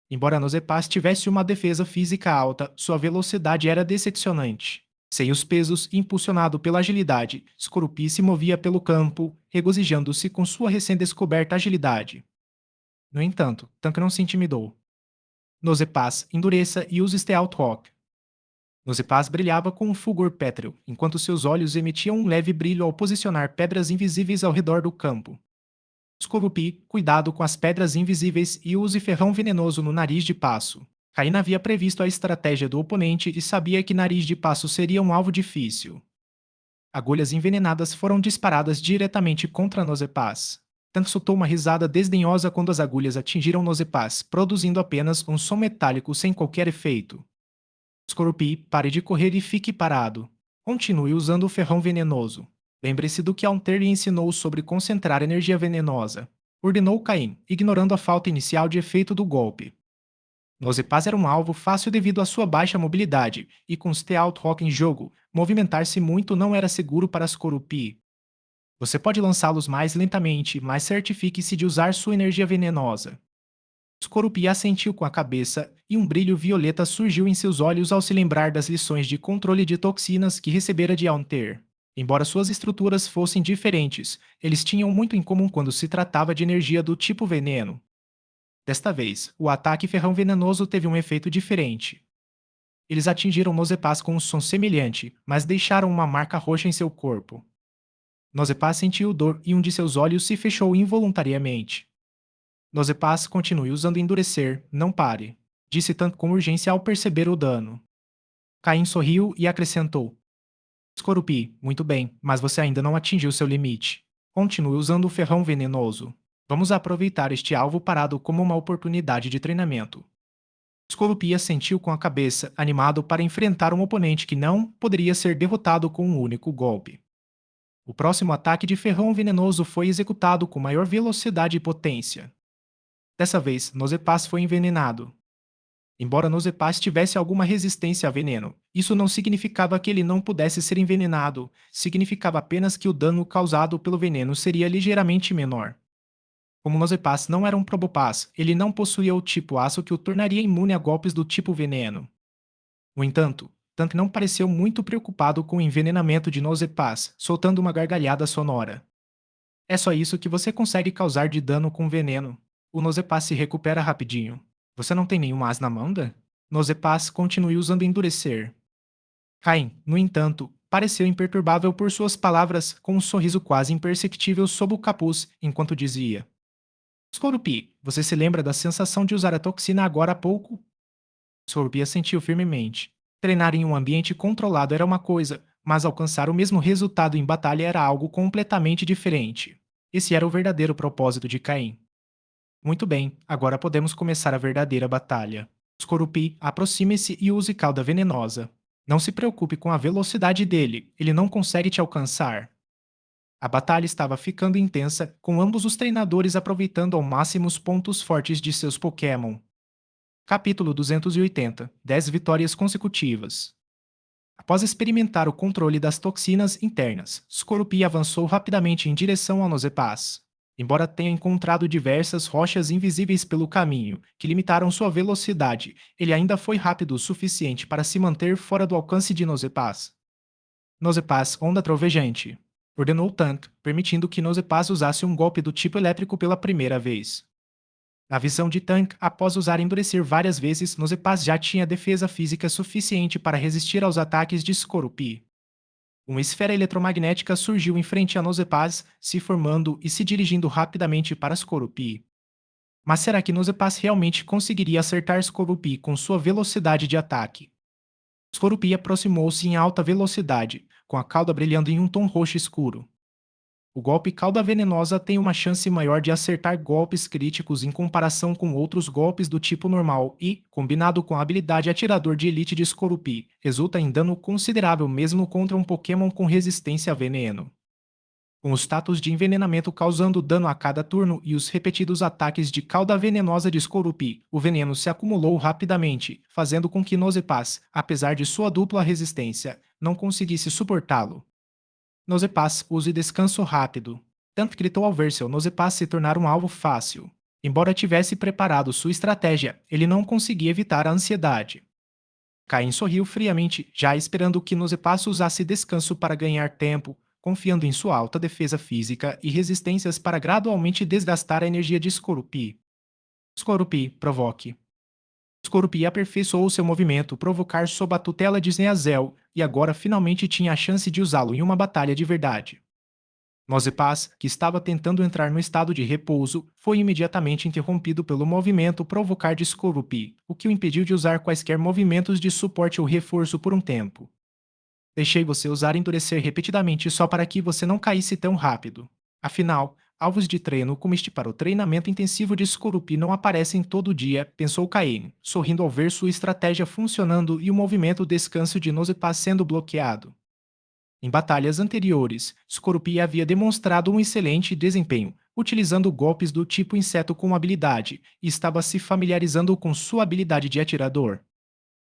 Embora Nosepass tivesse uma defesa física alta, sua velocidade era decepcionante. Sem os pesos, impulsionado pela agilidade, Skorupi se movia pelo campo, regozijando-se com sua recém-descoberta agilidade. No entanto, Tank não se intimidou. Nosepass, endureça e use Stealth Rock. Nozepaz brilhava com um fulgor pétreo, enquanto seus olhos emitiam um leve brilho ao posicionar pedras invisíveis ao redor do campo. Scorupi, cuidado com as pedras invisíveis e use ferrão venenoso no nariz de passo. Caim havia previsto a estratégia do oponente e sabia que nariz de passo seria um alvo difícil. Agulhas envenenadas foram disparadas diretamente contra Nozepaz. Tank soltou uma risada desdenhosa quando as agulhas atingiram Nozepaz, produzindo apenas um som metálico sem qualquer efeito. Scorupi, pare de correr e fique parado. Continue usando o ferrão venenoso. Lembre-se do que Altair lhe ensinou sobre concentrar energia venenosa. Ordenou Caim, ignorando a falta inicial de efeito do golpe. Nozepaz era um alvo fácil devido à sua baixa mobilidade, e com Stealth Rock em jogo, movimentar-se muito não era seguro para Scorupi. Você pode lançá-los mais lentamente, mas certifique-se de usar sua energia venenosa. Scorupi assentiu com a cabeça e um brilho violeta surgiu em seus olhos ao se lembrar das lições de controle de toxinas que recebera de Altair. Embora suas estruturas fossem diferentes, eles tinham muito em comum quando se tratava de energia do tipo veneno. Desta vez, o ataque ferrão venenoso teve um efeito diferente. Eles atingiram Nozepaz com um som semelhante, mas deixaram uma marca roxa em seu corpo. Nozepaz sentiu dor e um de seus olhos se fechou involuntariamente. Nozepaz continue usando endurecer, não pare, disse tanto com urgência ao perceber o dano. Caim sorriu e acrescentou: Scorupi, muito bem, mas você ainda não atingiu seu limite. Continue usando o ferrão venenoso. Vamos aproveitar este alvo parado como uma oportunidade de treinamento. Scorupi assentiu com a cabeça, animado para enfrentar um oponente que não poderia ser derrotado com um único golpe. O próximo ataque de ferrão venenoso foi executado com maior velocidade e potência. Dessa vez, Nozepaz foi envenenado. Embora Nozepaz tivesse alguma resistência a veneno, isso não significava que ele não pudesse ser envenenado, significava apenas que o dano causado pelo veneno seria ligeiramente menor. Como Nozepaz não era um Probopaz, ele não possuía o tipo aço que o tornaria imune a golpes do tipo veneno. No entanto, Tank não pareceu muito preocupado com o envenenamento de Nozepaz, soltando uma gargalhada sonora. É só isso que você consegue causar de dano com veneno. O Nozepaz se recupera rapidinho. Você não tem nenhum as na manga? Nozepaz continue usando endurecer. Caim, no entanto, pareceu imperturbável por suas palavras, com um sorriso quase imperceptível sob o capuz, enquanto dizia: Scorupi, você se lembra da sensação de usar a toxina agora há pouco? Scorupi assentiu firmemente. Treinar em um ambiente controlado era uma coisa, mas alcançar o mesmo resultado em batalha era algo completamente diferente. Esse era o verdadeiro propósito de Caim. Muito bem, agora podemos começar a verdadeira batalha. Scorupi, aproxime-se e use cauda venenosa. Não se preocupe com a velocidade dele, ele não consegue te alcançar. A batalha estava ficando intensa, com ambos os treinadores aproveitando ao máximo os pontos fortes de seus Pokémon. Capítulo 280 10 vitórias consecutivas. Após experimentar o controle das toxinas internas, Scorupi avançou rapidamente em direção ao Nozepaz. Embora tenha encontrado diversas rochas invisíveis pelo caminho, que limitaram sua velocidade, ele ainda foi rápido o suficiente para se manter fora do alcance de Nozepaz. Nozepaz, onda trovejante. Ordenou Tank, permitindo que Nozepaz usasse um golpe do tipo elétrico pela primeira vez. Na visão de Tank, após usar endurecer várias vezes, Nozepaz já tinha defesa física suficiente para resistir aos ataques de Scorupi. Uma esfera eletromagnética surgiu em frente a Nozepaz, se formando e se dirigindo rapidamente para Scorupi. Mas será que Nozepaz realmente conseguiria acertar Scorupi com sua velocidade de ataque? Scorupi aproximou-se em alta velocidade, com a cauda brilhando em um tom roxo escuro. O golpe cauda venenosa tem uma chance maior de acertar golpes críticos em comparação com outros golpes do tipo normal e, combinado com a habilidade atirador de elite de Scorupi, resulta em dano considerável mesmo contra um Pokémon com resistência a veneno. Com o status de envenenamento causando dano a cada turno e os repetidos ataques de cauda venenosa de Scorupi, o veneno se acumulou rapidamente, fazendo com que Nozepaz, apesar de sua dupla resistência, não conseguisse suportá-lo. Nozepaz, use descanso rápido. Tanto gritou ao ver seu Nozepaz se tornar um alvo fácil. Embora tivesse preparado sua estratégia, ele não conseguia evitar a ansiedade. Caim sorriu friamente, já esperando que Nozepaz usasse descanso para ganhar tempo, confiando em sua alta defesa física e resistências para gradualmente desgastar a energia de Scorupi. Scorupi, provoque. Scorpion aperfeiçoou seu movimento provocar sob a tutela de Sneasel, e agora finalmente tinha a chance de usá-lo em uma batalha de verdade. Nozepaz, que estava tentando entrar no estado de repouso, foi imediatamente interrompido pelo movimento provocar de Scorpion, o que o impediu de usar quaisquer movimentos de suporte ou reforço por um tempo. Deixei você usar endurecer repetidamente só para que você não caísse tão rápido. Afinal, alvos de treino como este para o treinamento intensivo de Skorupi não aparecem todo dia, pensou Caine, sorrindo ao ver sua estratégia funcionando e o movimento descanso de Nozepas sendo bloqueado. Em batalhas anteriores, Skorupi havia demonstrado um excelente desempenho, utilizando golpes do tipo inseto com habilidade, e estava se familiarizando com sua habilidade de atirador.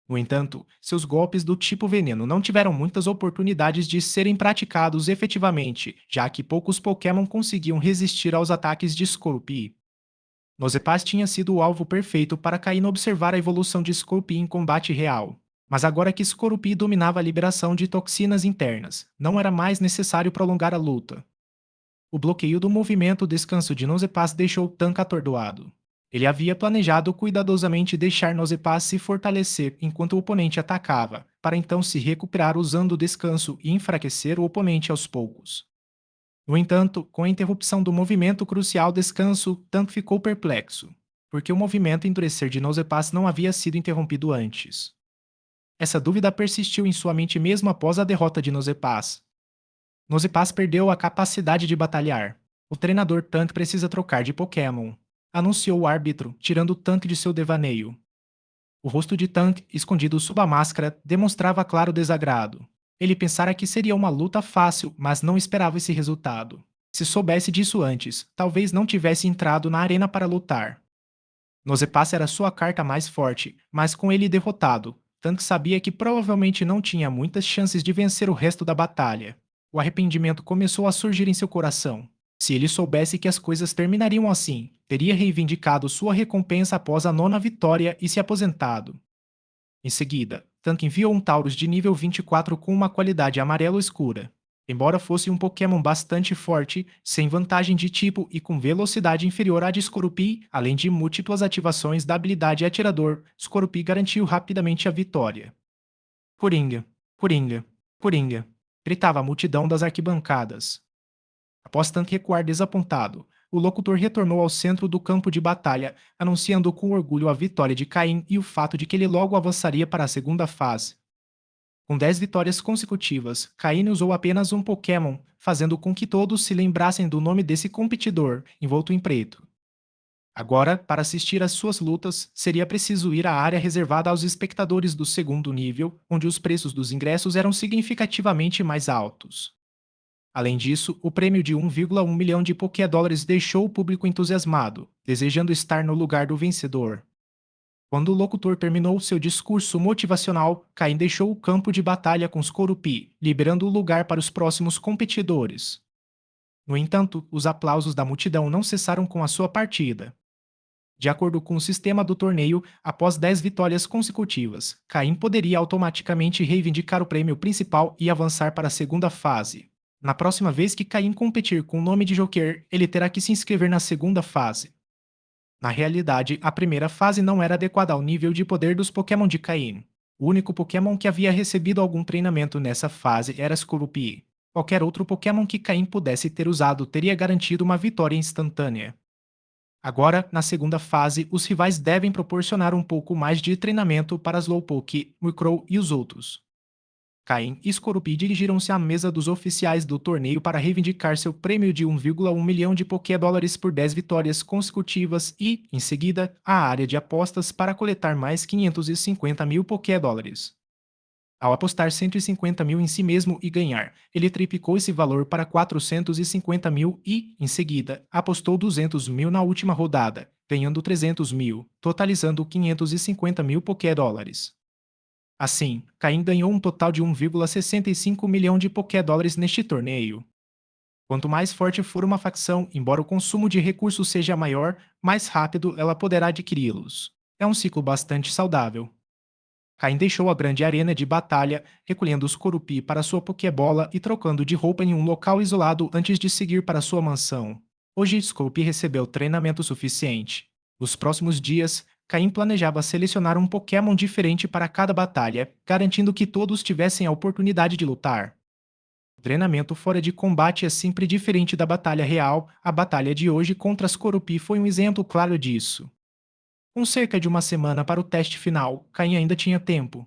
No entanto, seus golpes do tipo veneno não tiveram muitas oportunidades de serem praticados efetivamente, já que poucos Pokémon conseguiam resistir aos ataques de Scorpion. Nosepas tinha sido o alvo perfeito para Caine observar a evolução de Scorpion em combate real. Mas agora que Scorpion dominava a liberação de toxinas internas, não era mais necessário prolongar a luta. O bloqueio do movimento descanso de Nosepas deixou Tank atordoado. Ele havia planejado cuidadosamente deixar Nosepas se fortalecer enquanto o oponente atacava, para então se recuperar usando o descanso e enfraquecer o oponente aos poucos. No entanto, com a interrupção do movimento crucial descanso, Tank ficou perplexo, porque o movimento endurecer de Nosepas não havia sido interrompido antes. Essa dúvida persistiu em sua mente mesmo após a derrota de Nosepas. Nosepas perdeu a capacidade de batalhar. O treinador Tank precisa trocar de Pokémon, anunciou o árbitro, tirando Tank de seu devaneio. O rosto de Tank, escondido sob a máscara, demonstrava claro desagrado. Ele pensara que seria uma luta fácil, mas não esperava esse resultado. Se soubesse disso antes, talvez não tivesse entrado na arena para lutar. Nosepas era sua carta mais forte, mas com ele derrotado, Tank sabia que provavelmente não tinha muitas chances de vencer o resto da batalha. O arrependimento começou a surgir em seu coração. Se ele soubesse que as coisas terminariam assim, teria reivindicado sua recompensa após a nona vitória e se aposentado. Em seguida, Tank enviou um Taurus de nível 24 com uma qualidade amarelo escura. Embora fosse um Pokémon bastante forte, sem vantagem de tipo e com velocidade inferior à de Scorpion, além de múltiplas ativações da habilidade Atirador, Scorpion garantiu rapidamente a vitória. Coringa, Coringa, Coringa, gritava a multidão das arquibancadas. Após Tank recuar desapontado, o locutor retornou ao centro do campo de batalha, anunciando com orgulho a vitória de Caim e o fato de que ele logo avançaria para a segunda fase. Com 10 vitórias consecutivas, Caine usou apenas um Pokémon, fazendo com que todos se lembrassem do nome desse competidor, envolto em preto. Agora, para assistir às suas lutas, seria preciso ir à área reservada aos espectadores do segundo nível, onde os preços dos ingressos eram significativamente mais altos. Além disso, o prêmio de 1,1 milhão de Pokédólares deixou o público entusiasmado, desejando estar no lugar do vencedor. Quando o locutor terminou seu discurso motivacional, Caim deixou o campo de batalha com Skorupi, liberando o lugar para os próximos competidores. No entanto, os aplausos da multidão não cessaram com a sua partida. De acordo com o sistema do torneio, após 10 vitórias consecutivas, Caim poderia automaticamente reivindicar o prêmio principal e avançar para a segunda fase. Na próxima vez que Caim competir com o nome de Joker, ele terá que se inscrever na segunda fase. Na realidade, a primeira fase não era adequada ao nível de poder dos Pokémon de Caim. O único Pokémon que havia recebido algum treinamento nessa fase era Skorupi. Qualquer outro Pokémon que Caim pudesse ter usado teria garantido uma vitória instantânea. Agora, na segunda fase, os rivais devem proporcionar um pouco mais de treinamento para Slowpoke, Murkrow e os outros. Caim e Skorupi dirigiram-se à mesa dos oficiais do torneio para reivindicar seu prêmio de 1,1 milhão de Pokédólares por 10 vitórias consecutivas e, em seguida, à área de apostas para coletar mais 550 mil Pokédólares. Ao apostar 150 mil em si mesmo e ganhar, ele triplicou esse valor para 450 mil e, em seguida, apostou 200 mil na última rodada, ganhando 300 mil, totalizando 550 mil Pokédólares. Assim, Caim ganhou um total de 1,65 milhão de Pokédólares neste torneio. Quanto mais forte for uma facção, embora o consumo de recursos seja maior, mais rápido ela poderá adquiri-los. É um ciclo bastante saudável. Caim deixou a grande arena de batalha, recolhendo os Corupi para sua Pokébola e trocando de roupa em um local isolado antes de seguir para sua mansão. Hoje, Scope recebeu treinamento suficiente. Nos próximos dias, Caim planejava selecionar um Pokémon diferente para cada batalha, garantindo que todos tivessem a oportunidade de lutar. O treinamento fora de combate é sempre diferente da batalha real. A batalha de hoje contra as Corupi foi um exemplo claro disso. Com cerca de uma semana para o teste final, Caim ainda tinha tempo.